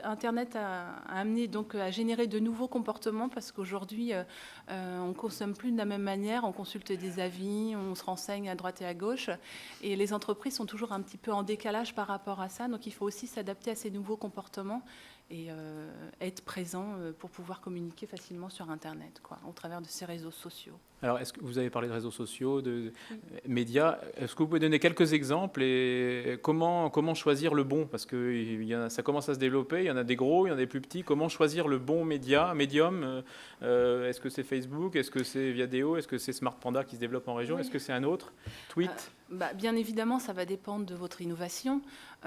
E: Internet a amené donc à générer de nouveaux comportements parce qu'aujourd'hui, on consomme plus de la même manière, on consulte des avis, on se renseigne à droite et à gauche. Et les entreprises sont toujours un petit peu en décalage par rapport à ça. Donc il faut aussi s'adapter à ces nouveaux comportements et être présent pour pouvoir communiquer facilement sur Internet, quoi, au travers de ces réseaux sociaux.
A: Alors, est-ce que vous avez parlé de réseaux sociaux, de médias. Est-ce que vous pouvez donner quelques exemples et comment choisir le bon parce que ça commence à se développer, il y en a des gros, il y en a des plus petits. Comment choisir le bon médium? Est-ce que c'est Facebook? Est-ce que c'est Viadeo? Est-ce que c'est Smart Panda qui se développe en région? Est-ce que c'est un autre? Tweet?
E: Bien évidemment, ça va dépendre de votre innovation.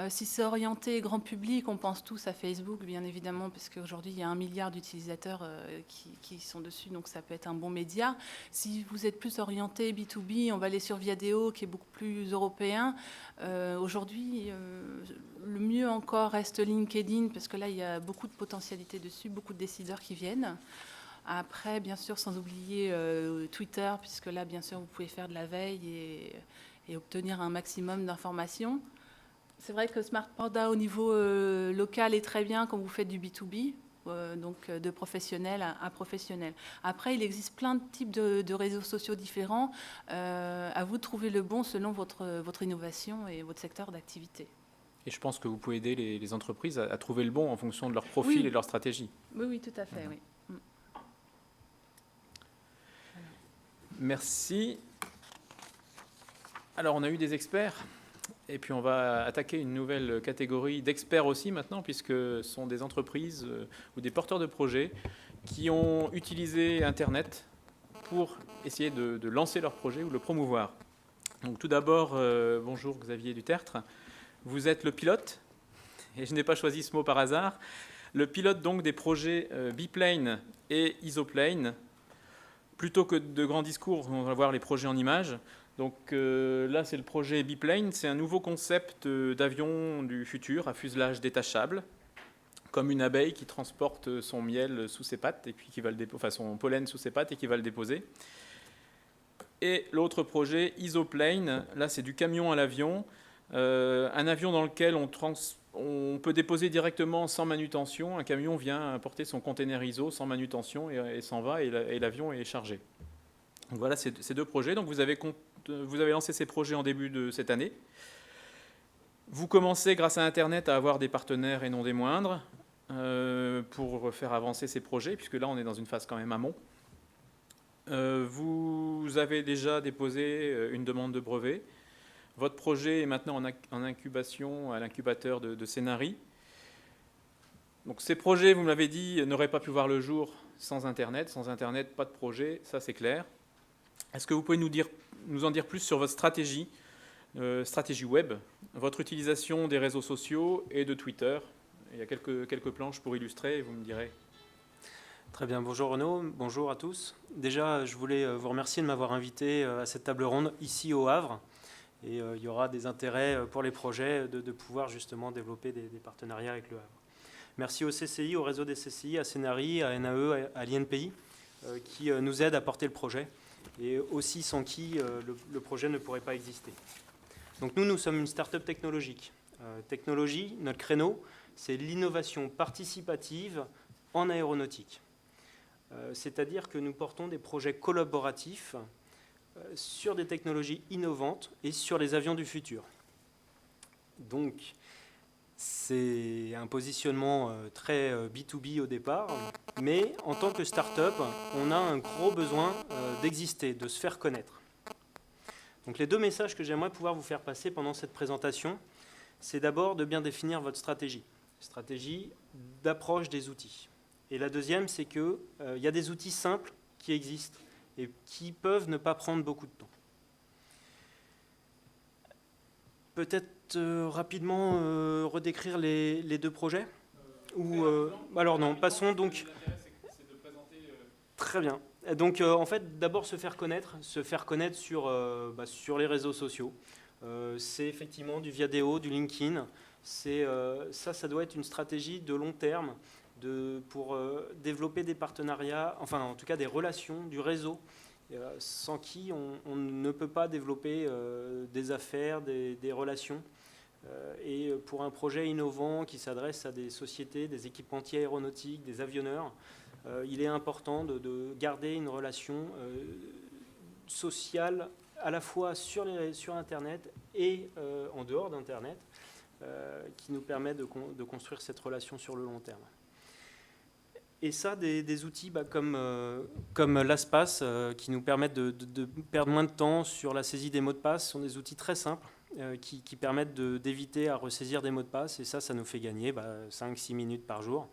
E: Si c'est orienté grand public, on pense tous à Facebook, bien évidemment, parce qu'aujourd'hui, il y a 1 milliard d'utilisateurs qui sont dessus, donc ça peut être un bon média. Si vous êtes plus orienté B2B, on va aller sur Viadeo, qui est beaucoup plus européen. Aujourd'hui, le mieux encore reste LinkedIn, parce que là, il y a beaucoup de potentialités dessus, beaucoup de décideurs qui viennent. Après, bien sûr, sans oublier Twitter, puisque là, bien sûr, vous pouvez faire de la veille et obtenir un maximum d'informations. C'est vrai que Smart Panda au niveau local est très bien quand vous faites du B2B, donc de professionnel à professionnel. Après, il existe plein de types de réseaux sociaux différents. À vous de trouver le bon selon votre innovation et votre secteur d'activité.
A: Et je pense que vous pouvez aider les entreprises à trouver le bon en fonction de leur profil et de leur stratégie.
E: Oui, tout à fait, oui.
A: Merci. Alors, on a eu des experts, et puis on va attaquer une nouvelle catégorie d'experts aussi maintenant, puisque ce sont des entreprises ou des porteurs de projets qui ont utilisé Internet pour essayer de lancer leur projet ou le promouvoir. Donc tout d'abord, bonjour Xavier Dutertre. Vous êtes le pilote, et je n'ai pas choisi ce mot par hasard, le pilote donc des projets Biplane et Isoplane. Plutôt que de grands discours, on va voir les projets en images. Donc là, c'est le projet Biplane. C'est un nouveau concept d'avion du futur à fuselage détachable, comme une abeille qui transporte son miel sous ses pattes, et puis qui va son pollen sous ses pattes et qui va le déposer. Et l'autre projet, Isoplane, là, c'est du camion à l'avion. Un avion dans lequel on peut déposer directement sans manutention. Un camion vient apporter son container ISO sans manutention et s'en va, et l'avion est chargé. Donc voilà ces deux projets. Donc vous avez lancé ces projets en début de cette année. Vous commencez grâce à Internet à avoir des partenaires et non des moindres pour faire avancer ces projets, puisque là on est dans une phase quand même amont. Vous avez déjà déposé une demande de brevet. Votre projet est maintenant en incubation à l'incubateur de Scénarii. Donc ces projets, vous me l'avez dit, n'auraient pas pu voir le jour sans Internet. Sans Internet, pas de projet, ça c'est clair. Est-ce que vous pouvez nous en dire plus sur votre stratégie web, votre utilisation des réseaux sociaux et de Twitter? Il y a quelques planches pour illustrer, et vous me direz.
G: Très bien, bonjour Renaud, bonjour à tous. Déjà, je voulais vous remercier de m'avoir invité à cette table ronde ici au Havre. Et il y aura des intérêts pour les projets de pouvoir justement développer des partenariats avec le Havre. Merci au CCI, au réseau des CCI, à Scénarii, à NAE, à l'INPI, qui nous aident à porter le projet, et aussi sans qui le projet ne pourrait pas exister. Donc nous sommes une start-up technologique. Technologie, notre créneau, c'est l'innovation participative en aéronautique. C'est-à-dire que nous portons des projets collaboratifs sur des technologies innovantes et sur les avions du futur. Donc, c'est un positionnement très B2B au départ, mais en tant que start-up, on a un gros besoin d'exister, de se faire connaître. Donc, les deux messages que j'aimerais pouvoir vous faire passer pendant cette présentation, c'est d'abord de bien définir votre stratégie d'approche des outils. Et la deuxième, c'est qu'il y a des outils simples qui existent et qui peuvent ne pas prendre beaucoup de temps. Peut-être rapidement redécrire les deux projets alors non, passons donc. Très bien. Donc en fait, d'abord se faire connaître sur les réseaux sociaux. C'est effectivement du Viadeo, du LinkedIn. Ça doit être une stratégie de long terme pour développer des partenariats, enfin en tout cas des relations, du réseau, sans qui on ne peut pas développer des affaires, des relations. Et pour un projet innovant qui s'adresse à des sociétés, des équipementiers aéronautiques, des avionneurs, il est important de garder une relation sociale à la fois sur Internet et en dehors d'Internet, qui nous permet de construire cette relation sur le long terme. Et ça, des outils comme LastPass, qui nous permettent de perdre moins de temps sur la saisie des mots de passe, sont des outils très simples qui permettent d'éviter à ressaisir des mots de passe. Et ça nous fait gagner 5-6 minutes par jour.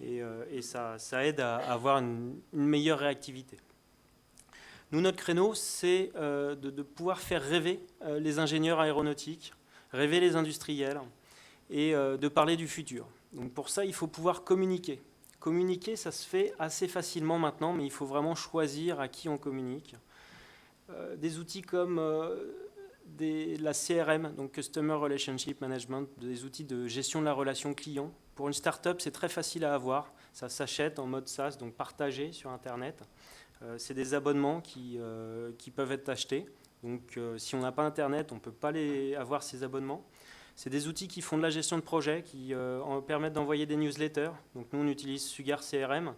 G: Et ça aide à avoir une meilleure réactivité. Nous, notre créneau, c'est de pouvoir faire rêver les ingénieurs aéronautiques, rêver les industriels et de parler du futur. Donc pour ça, il faut pouvoir communiquer. Communiquer, ça se fait assez facilement maintenant, mais il faut vraiment choisir à qui on communique. Des outils comme la CRM, donc Customer Relationship Management, des outils de gestion de la relation client. Pour une start-up, c'est très facile à avoir. Ça s'achète en mode SaaS, donc partagé sur Internet. C'est des abonnements qui peuvent être achetés. Donc si on n'a pas Internet, on ne peut pas avoir ces abonnements. C'est des outils qui font de la gestion de projet, qui permettent d'envoyer des newsletters. Donc nous, on utilise Sugar CRM,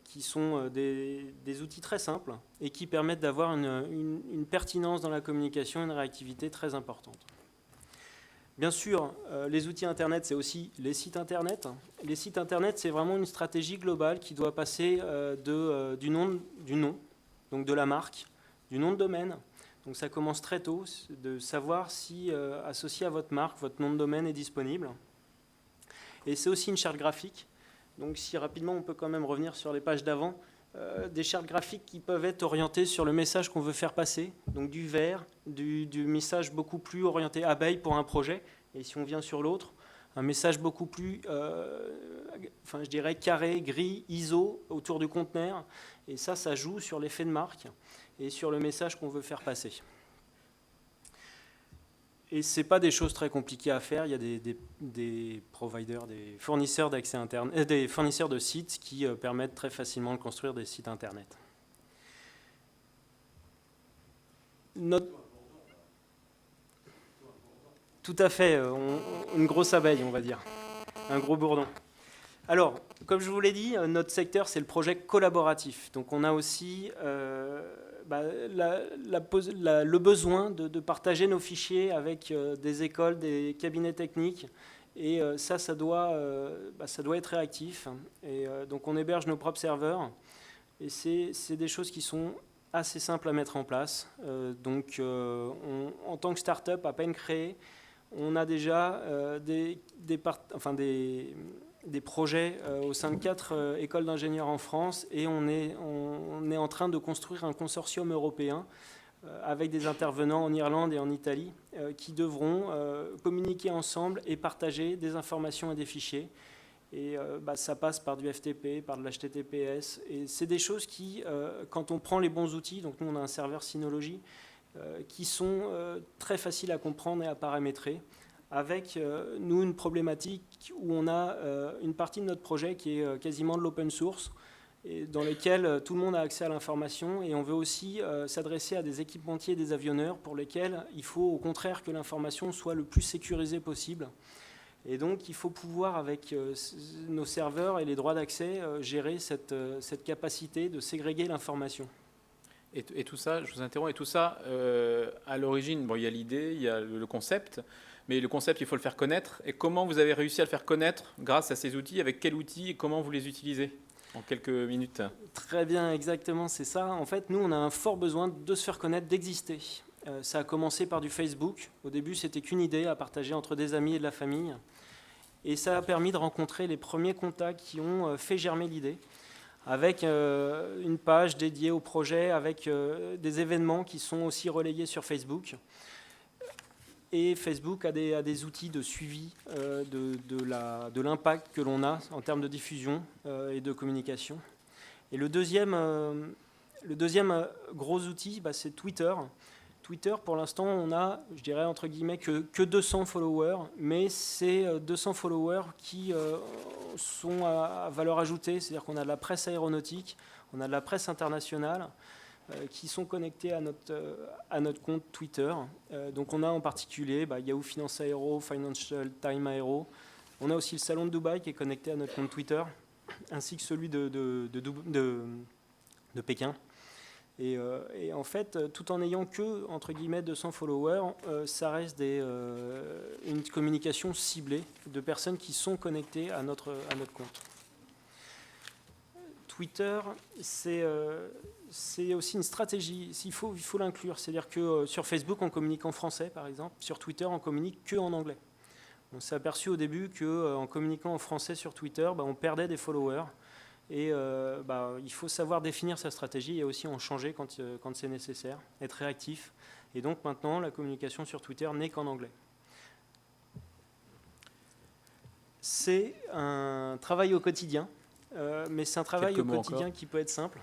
G: qui sont des outils très simples et qui permettent d'avoir une pertinence dans la communication et une réactivité très importante. Bien sûr, les outils Internet, c'est aussi les sites Internet. Les sites Internet, c'est vraiment une stratégie globale qui doit passer du nom, donc de la marque, du nom de domaine. Donc ça commence très tôt, de savoir si, associé à votre marque, votre nom de domaine est disponible. Et c'est aussi une charte graphique. Donc si rapidement, on peut quand même revenir sur les pages d'avant, des chartes graphiques qui peuvent être orientées sur le message qu'on veut faire passer, donc du vert, du message beaucoup plus orienté abeille pour un projet, et si on vient sur l'autre, un message beaucoup plus, je dirais carré, gris, ISO autour du conteneur, et ça joue sur l'effet de marque et sur le message qu'on veut faire passer. Et ce n'est pas des choses très compliquées à faire. Il y a des providers, des fournisseurs d'accès Internet, des fournisseurs de sites qui permettent très facilement de construire des sites Internet. Tout à fait, une grosse abeille, on va dire, un gros bourdon. Alors, comme je vous l'ai dit, notre secteur, c'est le projet collaboratif. Donc on a aussi le besoin de partager nos fichiers avec des écoles, des cabinets techniques. Et ça doit être réactif. Et donc on héberge nos propres serveurs. Et c'est des choses qui sont assez simples à mettre en place. En tant que start-up à peine créée, on a déjà des projets au sein de 4 écoles d'ingénieurs en France et on est en train de construire un consortium européen avec des intervenants en Irlande et en Italie qui devront communiquer ensemble et partager des informations et des fichiers. Et ça passe par du FTP, par de l'HTTPS. Et c'est des choses qui, quand on prend les bons outils, donc nous on a un serveur Synology, qui sont très faciles à comprendre et à paramétrer, avec nous une problématique où on a une partie de notre projet qui est quasiment de l'open source, et dans lesquels tout le monde a accès à l'information, et on veut aussi s'adresser à des équipementiers et des avionneurs pour lesquels il faut au contraire que l'information soit le plus sécurisée possible. Et donc il faut pouvoir, avec nos serveurs et les droits d'accès, gérer cette capacité de ségréguer l'information.
A: Et tout ça, je vous interromps, et tout ça, à l'origine, il y a l'idée, il y a le concept, mais le concept, il faut le faire connaître. Et comment vous avez réussi à le faire connaître grâce à ces outils? Avec quels outils et comment vous les utilisez? En quelques minutes.
G: Très bien, exactement, c'est ça. En fait, nous, on a un fort besoin de se faire connaître, d'exister. Ça a commencé par du Facebook. Au début, c'était qu'une idée à partager entre des amis et de la famille. Et ça a permis de rencontrer les premiers contacts qui ont fait germer l'idée, avec une page dédiée au projet, avec des événements qui sont aussi relayés sur Facebook. Et Facebook a des outils de suivi de l'impact que l'on a en termes de diffusion et de communication. Et le deuxième gros outil, c'est Twitter. Twitter, pour l'instant, on a, je dirais, entre guillemets, que 200 followers, mais c'est 200 followers qui sont à valeur ajoutée, c'est-à-dire qu'on a de la presse aéronautique, on a de la presse internationale, qui sont connectés à notre compte Twitter. Donc on a en particulier Yahoo Finance Aéro, Financial Times Aéro. On a aussi le Salon de Dubaï qui est connecté à notre compte Twitter, ainsi que celui de Pékin. Et en fait, tout en n'ayant que, entre guillemets, 200 followers, ça reste une communication ciblée de personnes qui sont connectées à notre compte. Twitter, c'est aussi une stratégie. Il faut l'inclure. C'est-à-dire que sur Facebook, on communique en français, par exemple. Sur Twitter, on communique que en anglais. On s'est aperçu au début qu'en communiquant en français sur Twitter, on perdait des followers. Et il faut savoir définir sa stratégie et aussi en changer quand c'est nécessaire, être réactif. Et donc maintenant, la communication sur Twitter n'est qu'en anglais. C'est un travail au quotidien, mais c'est un travail au quotidien qui peut être simple.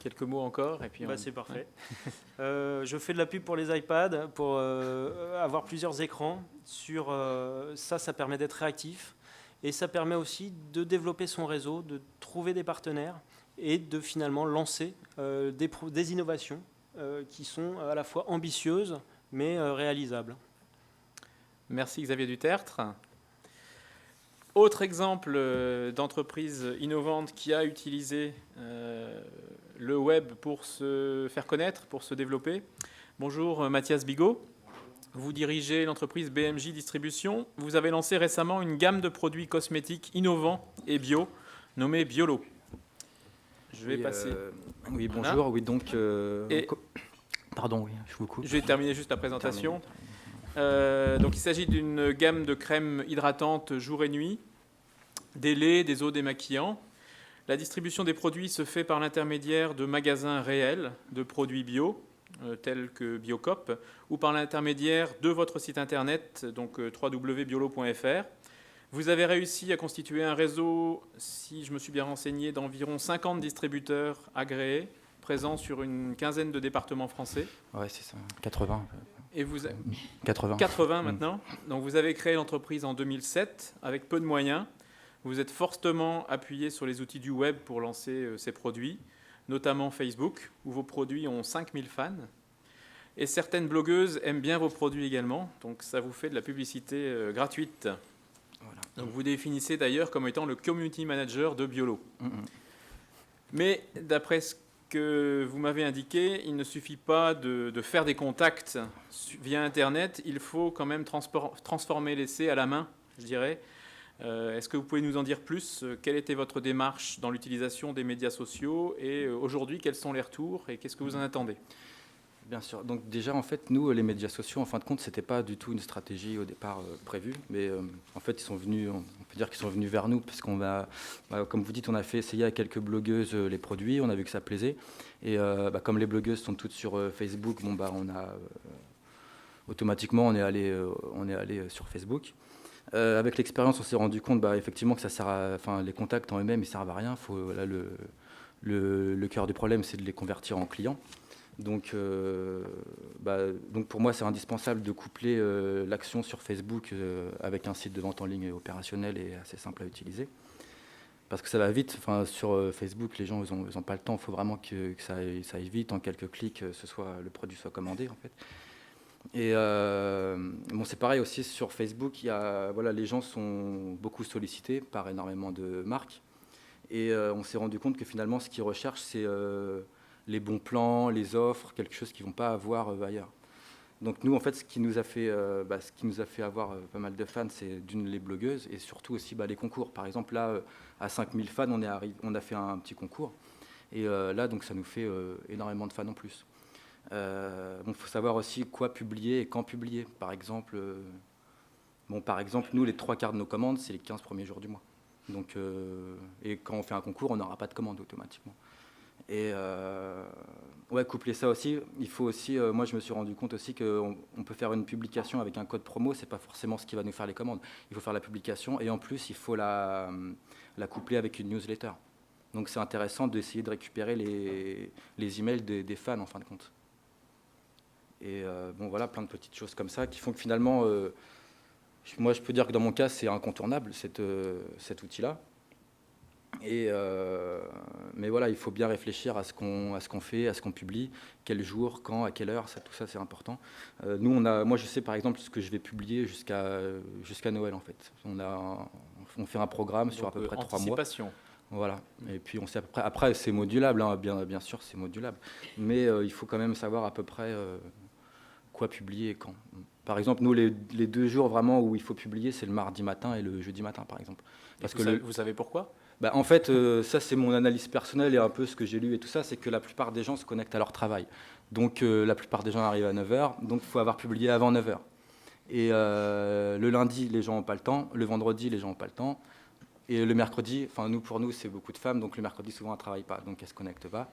A: Quelques mots encore, et puis
G: c'est parfait. Je fais de la pub pour les iPads, pour avoir plusieurs écrans. Ça permet d'être réactif. Et ça permet aussi de développer son réseau, de trouver des partenaires et de finalement lancer des innovations qui sont à la fois ambitieuses mais réalisables.
A: Merci Xavier Dutertre. Autre exemple d'entreprise innovante qui a utilisé le web pour se faire connaître, pour se développer. Bonjour Mathias Bigot. Vous dirigez l'entreprise BMJ Distribution. Vous avez lancé récemment une gamme de produits cosmétiques innovants et bio, nommée Biolo. Je vais passer.
H: Oui, bonjour. Voilà. Oui, donc. Pardon, oui, je vous coupe.
A: Je vais terminer juste la présentation. Donc, il s'agit d'une gamme de crèmes hydratantes jour et nuit, des laits, des eaux démaquillants. La distribution des produits se fait par l'intermédiaire de magasins réels de produits bio, tels que Biocop, ou par l'intermédiaire de votre site internet, donc www.biolo.fr. Vous avez réussi à constituer un réseau, si je me suis bien renseigné, d'environ 50 distributeurs agréés, présents sur une quinzaine de départements français.
H: Oui, c'est ça, 80.
A: Et vous
H: 80.
A: 80 maintenant. Donc vous avez créé l'entreprise en 2007 avec peu de moyens. Vous êtes fortement appuyé sur les outils du web pour lancer ces produits, notamment Facebook, où vos produits ont 5000 fans. Et certaines blogueuses aiment bien vos produits également, donc ça vous fait de la publicité gratuite. Voilà. Donc vous définissez d'ailleurs comme étant le community manager de Biolo. Mais d'après ce que vous m'avez indiqué, il ne suffit pas de faire des contacts via Internet, il faut quand même transformer l'essai à la main, je dirais. Est-ce que vous pouvez nous en dire plus? Quelle était votre démarche dans l'utilisation des médias sociaux? Et aujourd'hui, quels sont les retours et qu'est-ce que vous en attendez?
H: Bien sûr. Donc déjà, en fait, nous, les médias sociaux, en fin de compte, c'était pas du tout une stratégie au départ prévue. Mais en fait, ils sont venus, on peut dire qu'ils sont venus vers nous parce qu'on a, comme vous dites, on a fait essayer à quelques blogueuses les produits. On a vu que ça plaisait. Et comme les blogueuses sont toutes sur Facebook, on a automatiquement, on est allé sur Facebook. Avec l'expérience, on s'est rendu compte effectivement que ça sert à, les contacts en eux-mêmes, ils servent à rien. Là, le cœur du problème, c'est de les convertir en clients. Donc pour moi, c'est indispensable de coupler l'action sur Facebook avec un site de vente en ligne opérationnel et assez simple à utiliser. Parce que ça va vite. Sur Facebook, les gens, ils ont pas le temps. Il faut vraiment que ça aille vite. En quelques clics, le produit soit commandé, en fait. Et c'est pareil aussi sur Facebook. Les gens sont beaucoup sollicités par énormément de marques. Et on s'est rendu compte que finalement, ce qu'ils recherchent, c'est les bons plans, les offres, quelque chose qu'ils ne vont pas avoir ailleurs. Donc nous, en fait, ce qui nous a fait avoir pas mal de fans, c'est d'une, les blogueuses, et surtout aussi les concours. Par exemple, là, à 5000 fans, on a fait un petit concours. Et là, donc, ça nous fait énormément de fans en plus. Faut savoir aussi quoi publier et quand publier. Par exemple, nous, les 3/4 de nos commandes, c'est les 15 premiers jours du mois. Donc, et quand on fait un concours, on n'aura pas de commande automatiquement. Et coupler ça aussi, il faut aussi, moi je me suis rendu compte aussi qu'on peut faire une publication avec un code promo, c'est pas forcément ce qui va nous faire les commandes. Il faut faire la publication et en plus il faut la coupler avec une newsletter. Donc c'est intéressant d'essayer de récupérer les emails des fans en fin de compte. Et voilà, plein de petites choses comme ça qui font que finalement, moi je peux dire que dans mon cas c'est incontournable cet outil-là. Mais voilà, il faut bien réfléchir à ce qu'on fait, à ce qu'on publie, quel jour, quand, à quelle heure, tout ça c'est important. Moi je sais par exemple ce que je vais publier jusqu'à Noël en fait. On fait un programme sur à peu près 3 mois. Voilà. Et puis on sait à peu près. Après c'est modulable, hein, bien sûr c'est modulable. Mais il faut quand même savoir à peu près quoi publier et quand. Par exemple, nous, les 2 jours vraiment où il faut publier, c'est le mardi matin et le jeudi matin, par exemple.
A: Parce que vous savez pourquoi?
H: En fait, ça, c'est mon analyse personnelle et un peu ce que j'ai lu et tout ça, c'est que la plupart des gens se connectent à leur travail. Donc, la plupart des gens arrivent à 9h, donc il faut avoir publié avant 9h. Et le lundi, les gens n'ont pas le temps. Le vendredi, les gens n'ont pas le temps. Et le mercredi, pour nous, c'est beaucoup de femmes, donc le mercredi, souvent, elles ne travaillent pas, donc elles ne se connectent pas.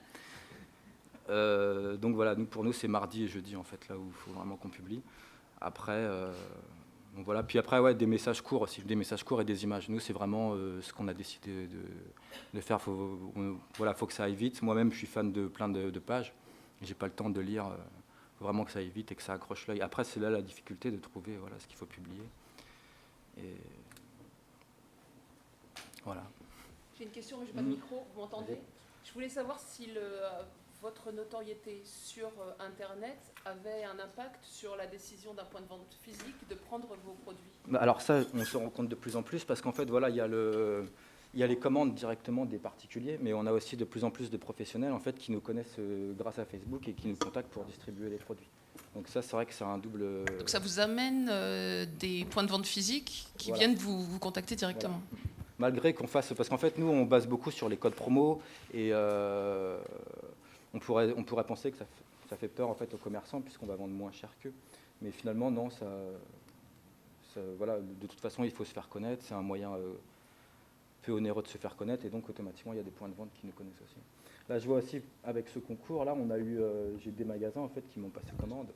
H: Donc voilà, pour nous, c'est mardi et jeudi, en fait, là où il faut vraiment qu'on publie. Après, donc voilà. Puis après, ouais, des messages courts aussi, des messages courts et des images. Nous, c'est vraiment ce qu'on a décidé de faire. Faut que ça aille vite. Moi-même, je suis fan de plein de pages. J'ai pas le temps de lire. Faut vraiment que ça aille vite et que ça accroche l'œil. Après, c'est là la difficulté de trouver ce qu'il faut publier. Et voilà.
F: J'ai une question, mais je n'ai pas de micro, vous m'entendez? Je voulais savoir si votre notoriété sur Internet avait un impact sur la décision d'un point de vente physique de prendre vos produits.
H: Alors ça, on se rend compte de plus en plus parce qu'en fait, voilà, il y a les commandes directement des particuliers, mais on a aussi de plus en plus de professionnels en fait qui nous connaissent grâce à Facebook et qui nous contactent pour distribuer les produits. Donc ça, c'est vrai que c'est un double...
F: Donc ça vous amène des points de vente physiques qui
H: Voilà.
F: viennent vous contacter directement.
H: Voilà. Malgré qu'on fasse... Parce qu'en fait, nous, on base beaucoup sur les codes promo et on pourrait penser que ça fait peur en fait aux commerçants puisqu'on va vendre moins cher qu'eux. Mais finalement, non, voilà, de toute façon, il faut se faire connaître. C'est un moyen peu onéreux de se faire connaître et donc automatiquement, il y a des points de vente qui nous connaissent aussi. Là, je vois aussi avec ce concours, là, j'ai des magasins en fait qui m'ont passé commande.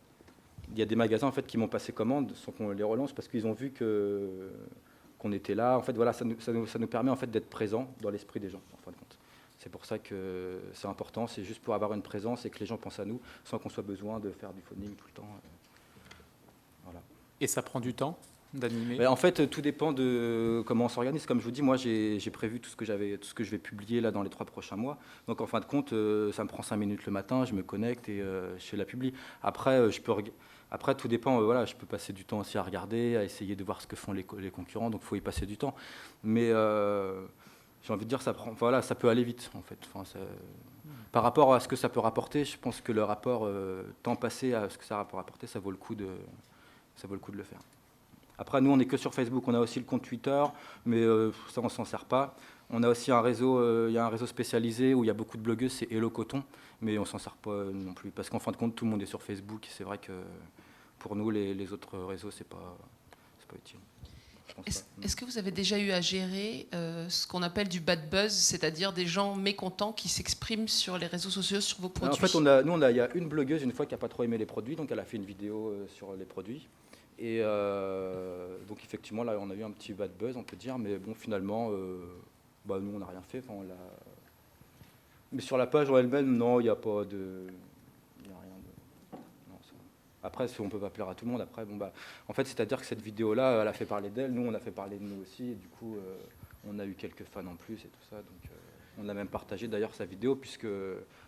H: Il y a des magasins en fait qui m'ont passé commande sans qu'on les relance parce qu'ils ont vu qu'on était là. En fait, voilà, ça nous permet en fait d'être présent dans l'esprit des gens, en fin de compte. C'est pour ça que c'est important, c'est juste pour avoir une présence et que les gens pensent à nous sans qu'on soit besoin de faire du phoning tout le temps. Voilà.
A: Et ça prend du temps d'animer?
H: En fait, tout dépend de comment on s'organise. Comme je vous dis, moi, j'ai prévu tout ce que je vais publier là dans les 3 prochains mois. Donc, en fin de compte, ça me prend 5 minutes le matin, je me connecte et je fais la publi. Après, tout dépend. Voilà, je peux passer du temps aussi à regarder, à essayer de voir ce que font les concurrents. Donc, il faut y passer du temps. Mais j'ai envie de dire, ça peut aller vite, en fait. Par rapport à ce que ça peut rapporter, je pense que le rapport temps passé à ce que ça peut rapporter, ça vaut le coup de le faire. Après, nous, on n'est que sur Facebook. On a aussi le compte Twitter, mais ça, on ne s'en sert pas. On a aussi un réseau, il y a un réseau spécialisé où il y a beaucoup de blogueuses, c'est Hello Coton, mais on ne s'en sert pas non plus. Parce qu'en fin de compte, tout le monde est sur Facebook. C'est vrai que pour nous, les autres réseaux, c'est pas utile.
F: Est-ce que vous avez déjà eu à gérer ce qu'on appelle du bad buzz, c'est-à-dire des gens mécontents qui s'expriment sur les réseaux sociaux sur vos produits?
H: En fait, il y a une blogueuse, une fois, qui n'a pas trop aimé les produits, donc elle a fait une vidéo sur les produits. Et donc effectivement, là, on a eu un petit bad buzz, on peut dire, mais bon, finalement, nous, on n'a rien fait. Mais sur la page en elle-même, non, il n'y a pas de... Il n'y a rien de... Non, ça... Après, on ne peut pas plaire à tout le monde. Après, en fait, c'est-à-dire que cette vidéo-là, elle a fait parler d'elle, nous, on a fait parler de nous aussi, et du coup, on a eu quelques fans en plus et tout ça. Donc, on a même partagé d'ailleurs sa vidéo, puisque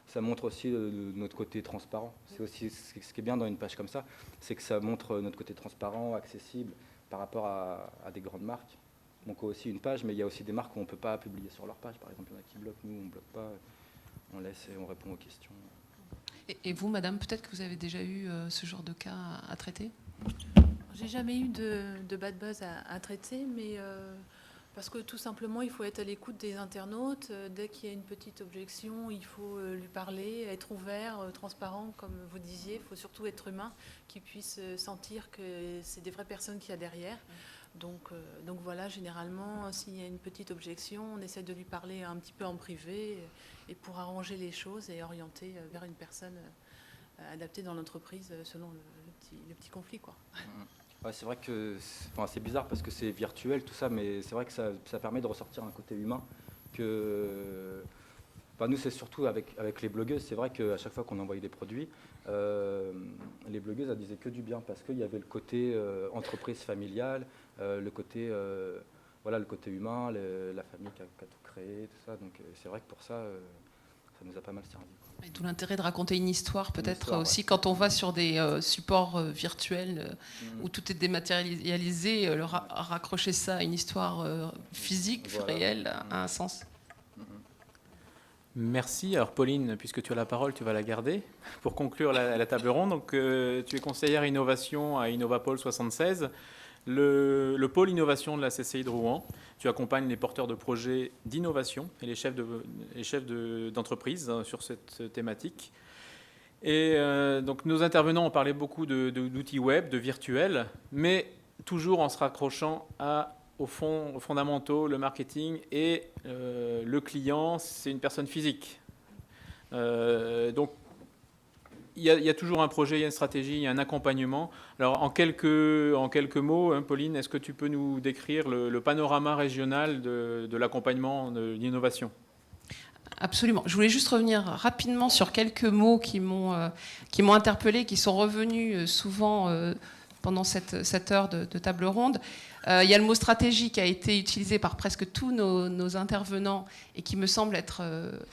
H: ça montre aussi notre côté transparent. C'est aussi ce qui est bien dans une page comme ça, c'est que ça montre notre côté transparent, accessible par rapport à des grandes marques. Donc aussi une page, mais il y a aussi des marques où on ne peut pas publier sur leur page. Par exemple, il y en a qui bloquent, nous on ne bloque pas, on laisse et on répond aux questions.
F: Et vous, madame, peut-être que vous avez déjà eu ce genre de cas à traiter?
E: J'ai jamais eu de bad buzz à traiter, mais parce que tout simplement, il faut être à l'écoute des internautes. Dès qu'il y a une petite objection, il faut lui parler, être ouvert, transparent, comme vous disiez. Il faut surtout être humain, qu'il puisse sentir que c'est des vraies personnes qu'il y a derrière. Donc voilà, généralement, s'il y a une petite objection, on essaie de lui parler un petit peu en privé et pour arranger les choses et orienter vers une personne adaptée dans l'entreprise selon le petit conflit, quoi.
H: Ouais, c'est vrai que c'est bizarre parce que c'est virtuel tout ça, mais c'est vrai que ça permet de ressortir un côté humain. Nous, c'est surtout avec les blogueuses. C'est vrai qu'à chaque fois qu'on envoyait des produits, les blogueuses, elles disaient que du bien parce qu'il y avait le côté entreprise familiale, le côté humain, la famille qui a tout créé, tout ça. Donc c'est vrai que pour ça, ça nous a pas mal servi.
F: Et d'où l'intérêt de raconter une histoire, peut-être aussi,
H: ouais.
F: Quand on va sur des supports virtuels où tout est dématérialisé, raccrocher ça à une histoire physique, réelle, a un sens.
A: Merci. Alors Pauline, puisque tu as la parole, tu vas la garder pour conclure la table ronde. Donc, tu es conseillère innovation à Innovapol 76, le pôle innovation de la CCI de Rouen. Tu accompagnes les porteurs de projets d'innovation et les chefs d'entreprise sur cette thématique. Et donc nos intervenants ont parlé beaucoup d'outils web, de virtuels, mais toujours en se raccrochant aux fondamentaux, le marketing et le client, c'est une personne physique. Donc il y a toujours un projet, il y a une stratégie, il y a un accompagnement. Alors en quelques mots, hein, Pauline, est-ce que tu peux nous décrire le panorama régional de l'accompagnement de l'innovation ?
F: Absolument. Je voulais juste revenir rapidement sur quelques mots qui m'ont interpellée, qui sont revenus souvent pendant cette heure de table ronde. Il y a le mot stratégie qui a été utilisé par presque tous nos intervenants et qui me semble être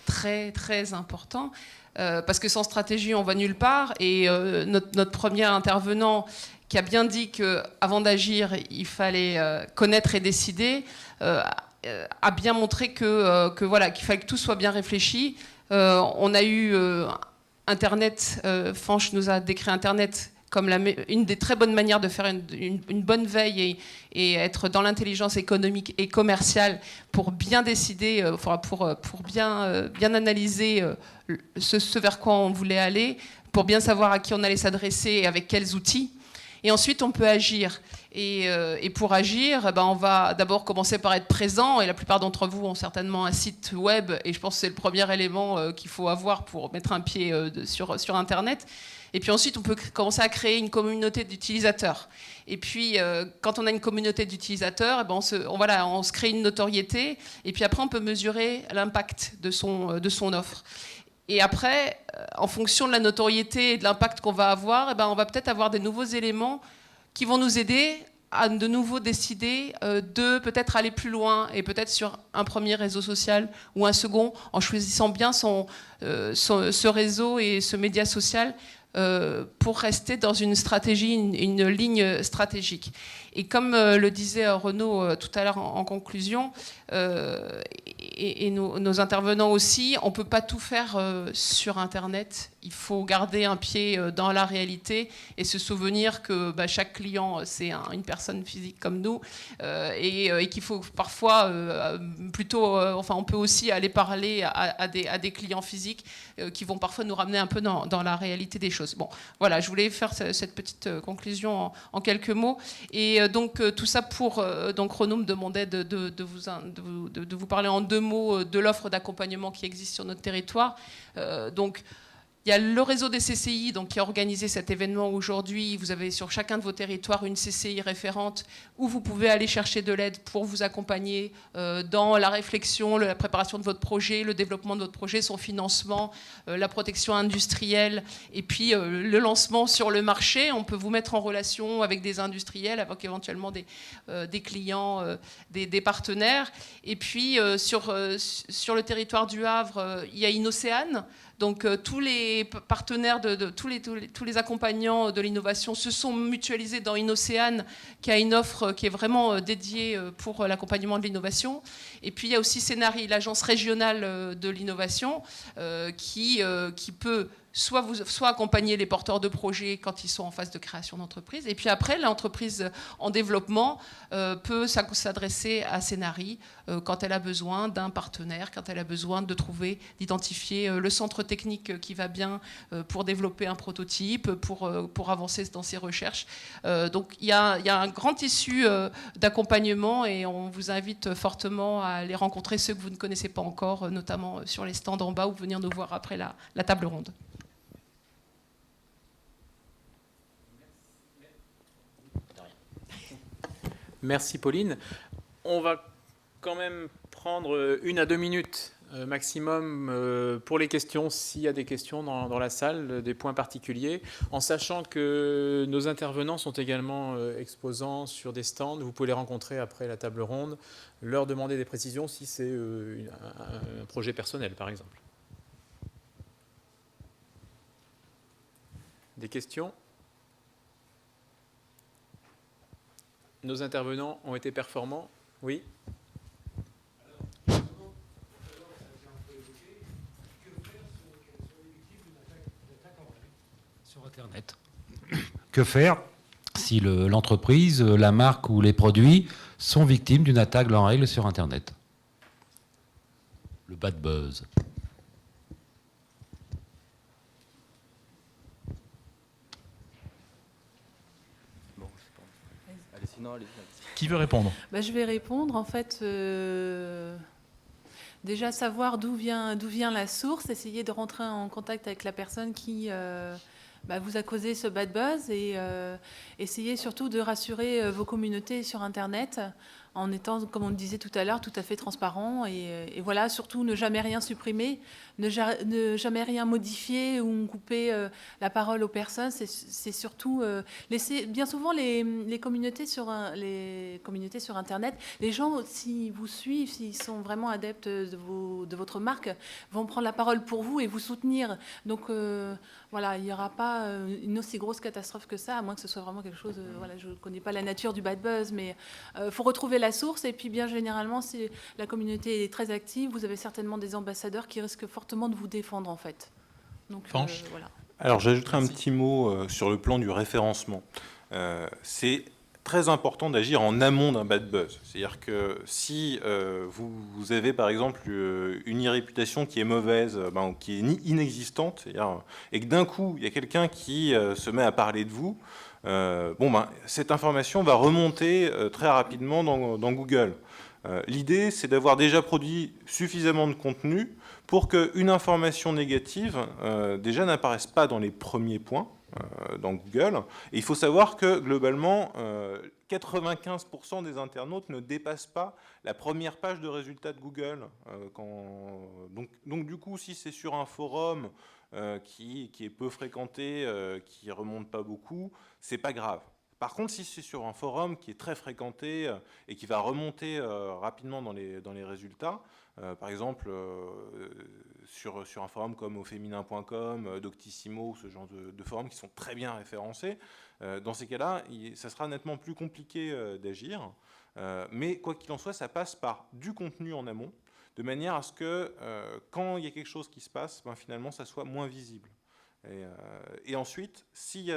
F: très, très important. Parce que sans stratégie, on ne va nulle part. Et notre premier intervenant qui a bien dit qu'avant d'agir, il fallait connaître et décider, a bien montré voilà, qu'il fallait que tout soit bien réfléchi. On a eu Internet, Fanch nous a décrit Internet comme une des très bonnes manières de faire une bonne veille et être dans l'intelligence économique et commerciale pour bien décider, pour bien analyser ce vers quoi on voulait aller, pour bien savoir à qui on allait s'adresser et avec quels outils. Et ensuite, on peut agir. Et pour agir, on va d'abord commencer par être présent. Et la plupart d'entre vous ont certainement un site web. Et je pense que c'est le premier élément qu'il faut avoir pour mettre un pied sur Internet. Et puis ensuite, on peut commencer à créer une communauté d'utilisateurs. Et puis, quand on a une communauté d'utilisateurs, on se crée une notoriété. Et puis après, on peut mesurer l'impact de son offre. Et après, en fonction de la notoriété et de l'impact qu'on va avoir, on va peut-être avoir des nouveaux éléments qui vont nous aider à de nouveau décider de peut-être aller plus loin et peut-être sur un premier réseau social ou un second, en choisissant bien ce réseau et ce média social pour rester dans une stratégie, une ligne stratégique. Et comme le disait Renaud tout à l'heure en conclusion, et nos intervenants aussi, on ne peut pas tout faire sur Internet. Il faut garder un pied dans la réalité et se souvenir que chaque client, c'est une personne physique comme nous et qu'il faut parfois on peut aussi aller parler à des clients physiques qui vont parfois nous ramener un peu dans la réalité des choses. Bon, voilà, je voulais faire cette petite conclusion en quelques mots. Et donc tout ça pour... donc Renaud me demandait de vous parler en 2 mots de l'offre d'accompagnement qui existe sur notre territoire. Donc il y a le réseau des CCI qui a organisé cet événement aujourd'hui. Vous avez sur chacun de vos territoires une CCI référente où vous pouvez aller chercher de l'aide pour vous accompagner dans la réflexion, la préparation de votre projet, le développement de votre projet, son financement, la protection industrielle et puis le lancement sur le marché. On peut vous mettre en relation avec des industriels, avec éventuellement des clients, des partenaires. Et puis sur le territoire du Havre, il y a Inocéane. Donc tous les partenaires, tous les accompagnants de l'innovation se sont mutualisés dans Inocéane, qui a une offre qui est vraiment dédiée pour l'accompagnement de l'innovation. Et puis il y a aussi Scénari, l'agence régionale de l'innovation, qui peut soit accompagner les porteurs de projets quand ils sont en phase de création d'entreprise. Et puis après, l'entreprise en développement peut s'adresser à Scénari quand elle a besoin d'un partenaire, quand elle a besoin d'identifier le centre technique qui va bien pour développer un prototype, pour avancer dans ses recherches. Donc il y a un grand tissu d'accompagnement et on vous invite fortement à aller rencontrer ceux que vous ne connaissez pas encore, notamment sur les stands en bas ou venir nous voir après la table ronde.
A: Merci Pauline. On va quand même prendre 1 à 2 minutes maximum pour les questions, s'il y a des questions dans la salle, des points particuliers, en sachant que nos intervenants sont également exposants sur des stands. Vous pouvez les rencontrer après la table ronde, leur demander des précisions si c'est un projet personnel, par exemple. Des questions ? Nos intervenants ont été performants ? Oui ?
I: sur Internet. Que faire si l'entreprise, la marque ou les produits sont victimes d'une attaque en règle sur Internet? Le bad buzz.
H: Bon, je sais pas. Allez, sinon, allez.
J: Qui veut répondre?
E: Je vais répondre. En fait, déjà savoir d'où vient la source, essayer de rentrer en contact avec la personne qui vous a causé ce bad buzz et essayer surtout de rassurer vos communautés sur Internet en étant, comme on le disait tout à l'heure, tout à fait transparent et voilà, surtout ne jamais rien supprimer, ne jamais rien modifier ou couper la parole aux personnes. C'est surtout laisser, bien souvent les communautés sur Internet, les gens, s'ils vous suivent, s'ils sont vraiment adeptes de votre marque, vont prendre la parole pour vous et vous soutenir. Donc voilà, il n'y aura pas une aussi grosse catastrophe que ça, à moins que ce soit vraiment quelque chose... voilà, je ne connais pas la nature du bad buzz, mais il faut retrouver la source. Et puis bien généralement, si la communauté est très active, vous avez certainement des ambassadeurs qui risquent fortement de vous défendre en fait. Donc voilà.
C: Alors j'ajouterai un petit mot sur le plan du référencement. C'est très important d'agir en amont d'un bad buzz. C'est-à-dire que si vous avez par exemple une réputation qui est mauvaise, qui est inexistante, et que d'un coup il y a quelqu'un qui se met à parler de vous, cette information va remonter très rapidement dans Google. L'idée, c'est d'avoir déjà produit suffisamment de contenu pour qu'une information négative déjà n'apparaisse pas dans les premiers points dans Google. Et il faut savoir que globalement, 95% des internautes ne dépassent pas la première page de résultats de Google. Donc du coup, si c'est sur un forum qui est peu fréquenté, qui remonte pas beaucoup, c'est pas grave. Par contre, si c'est sur un forum qui est très fréquenté et qui va remonter rapidement dans les résultats, par exemple sur un forum comme auféminin.com, Doctissimo, ce genre de forums qui sont très bien référencés, dans ces cas-là, ça sera nettement plus compliqué d'agir. Mais quoi qu'il en soit, ça passe par du contenu en amont, de manière à ce que quand il y a quelque chose qui se passe, finalement, ça soit moins visible. Et ensuite, si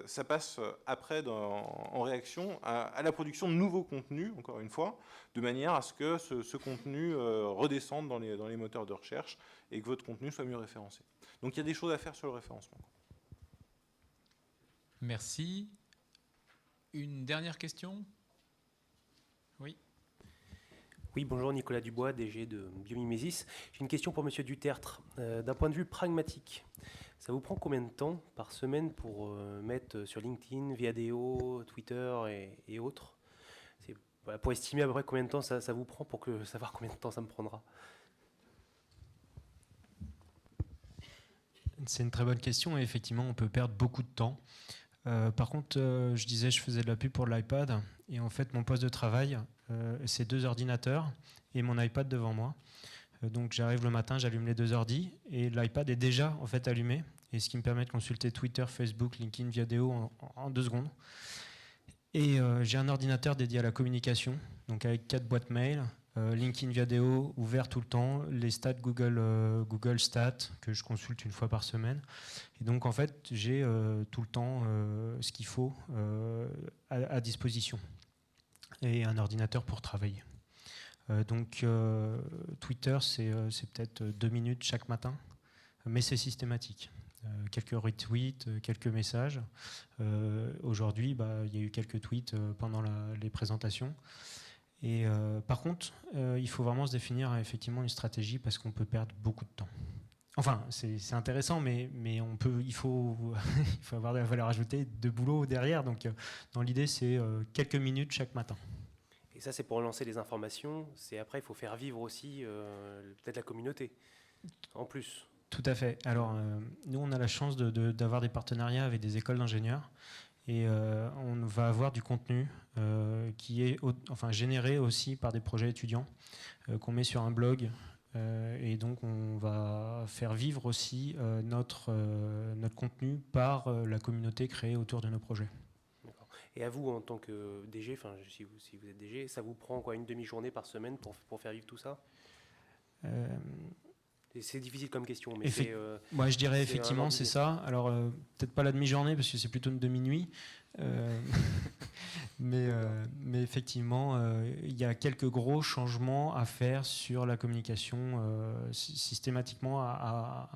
C: ça passe après en réaction à la production de nouveaux contenus, encore une fois, de manière à ce que ce contenu redescende dans les moteurs de recherche et que votre contenu soit mieux référencé. Donc il y a des choses à faire sur le référencement.
J: Merci. Une dernière question? Oui.
K: Oui, bonjour, Nicolas Dubois, DG de Biomimésis. J'ai une question pour Monsieur Dutertre. D'un point de vue pragmatique, ça vous prend combien de temps par semaine pour mettre sur LinkedIn, Viadeo, Twitter et autres? Pour estimer à peu près combien de temps ça vous prend, pour savoir combien de temps ça me prendra.
G: C'est une très bonne question et effectivement, on peut perdre beaucoup de temps. Par contre, je disais, je faisais de la pub pour l'iPad et en fait, mon poste de travail, c'est 2 ordinateurs et mon iPad devant moi. Donc, j'arrive le matin, j'allume les 2 ordis et l'iPad est déjà en fait allumé, et ce qui me permet de consulter Twitter, Facebook, LinkedIn, Viadeo en 2 secondes. Et j'ai un ordinateur dédié à la communication, donc avec 4 boîtes mail, LinkedIn, Viadeo ouvert tout le temps, les stats Google Stats que je consulte une fois par semaine. Et donc en fait, j'ai tout le temps ce qu'il faut à disposition et un ordinateur pour travailler. Donc Twitter, c'est peut-être 2 minutes chaque matin, mais c'est systématique. Quelques retweets, quelques messages. Aujourd'hui, il y a eu quelques tweets pendant les présentations. Et par contre, il faut vraiment se définir effectivement une stratégie, parce qu'on peut perdre beaucoup de temps. Enfin, c'est intéressant, mais il faut avoir de la valeur ajoutée, de boulot derrière. Donc, dans l'idée, c'est quelques minutes chaque matin.
K: Et ça, c'est pour lancer les informations. Après, il faut faire vivre aussi peut-être la communauté, en plus.
G: Tout à fait. Alors, nous, on a la chance d'avoir des partenariats avec des écoles d'ingénieurs. Et on va avoir du contenu qui est généré aussi par des projets étudiants qu'on met sur un blog. Et donc, on va faire vivre aussi notre contenu par la communauté créée autour de nos projets.
K: D'accord. Et à vous, en tant que DG, si vous êtes DG, ça vous prend une demi-journée par semaine pour faire vivre tout ça ? C'est difficile comme question, mais
L: moi, je dirais
K: c'est
L: effectivement,
K: un
L: c'est
K: ordre
L: ça. Alors, peut-être pas la demi-journée, parce que c'est plutôt une demi-nuit. Mais effectivement, il y a quelques gros changements à faire sur la communication systématiquement à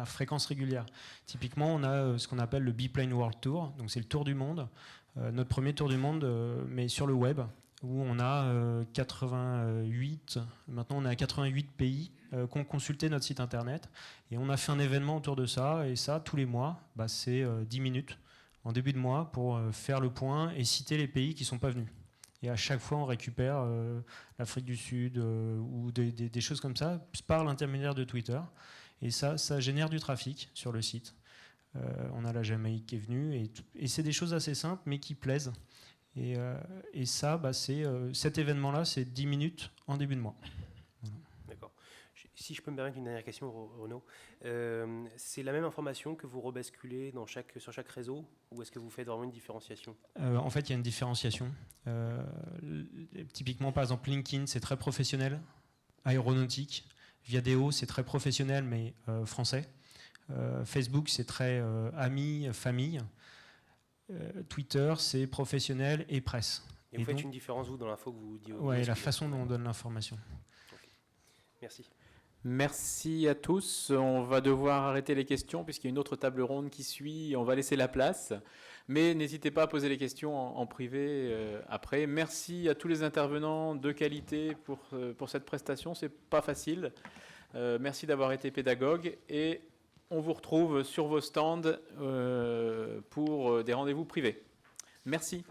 L: fréquence régulière. Typiquement, on a ce qu'on appelle le Biplane World Tour, donc c'est le tour du monde, notre premier tour du monde, mais sur le web, où on a 88, maintenant on est à 88 pays qui ont consulté notre site internet, et on a fait un événement autour de ça, et ça, tous les mois, c'est 10 minutes en début de mois pour faire le point et citer les pays qui ne sont pas venus. Et à chaque fois, on récupère l'Afrique du Sud ou des choses comme ça par l'intermédiaire de Twitter. Et ça génère du trafic sur le site. On a la Jamaïque qui est venue. Et c'est des choses assez simples, mais qui plaisent. Et ça, cet événement-là, c'est 10 minutes en début de mois. Voilà.
K: D'accord. Si je peux me permettre une dernière question, Renaud. C'est la même information que vous rebasculez sur chaque réseau, ou est-ce que vous faites vraiment une différenciation ?
L: En fait, il y a une différenciation. Typiquement, par exemple, LinkedIn, c'est très professionnel, aéronautique. Viadeo, c'est très professionnel, mais français. Facebook, c'est très amis, famille. Twitter, c'est professionnel et presse.
K: Et vous faites une différence, vous, dans l'info que vous dites ?
L: Oui, la façon dont on donne l'information.
K: Okay. Merci.
A: Merci à tous. On va devoir arrêter les questions puisqu'il y a une autre table ronde qui suit. On va laisser la place. Mais n'hésitez pas à poser les questions en privé après. Merci à tous les intervenants de qualité pour cette prestation. C'est pas facile. Merci d'avoir été pédagogue. Et on vous retrouve sur vos stands pour des rendez-vous privés. Merci.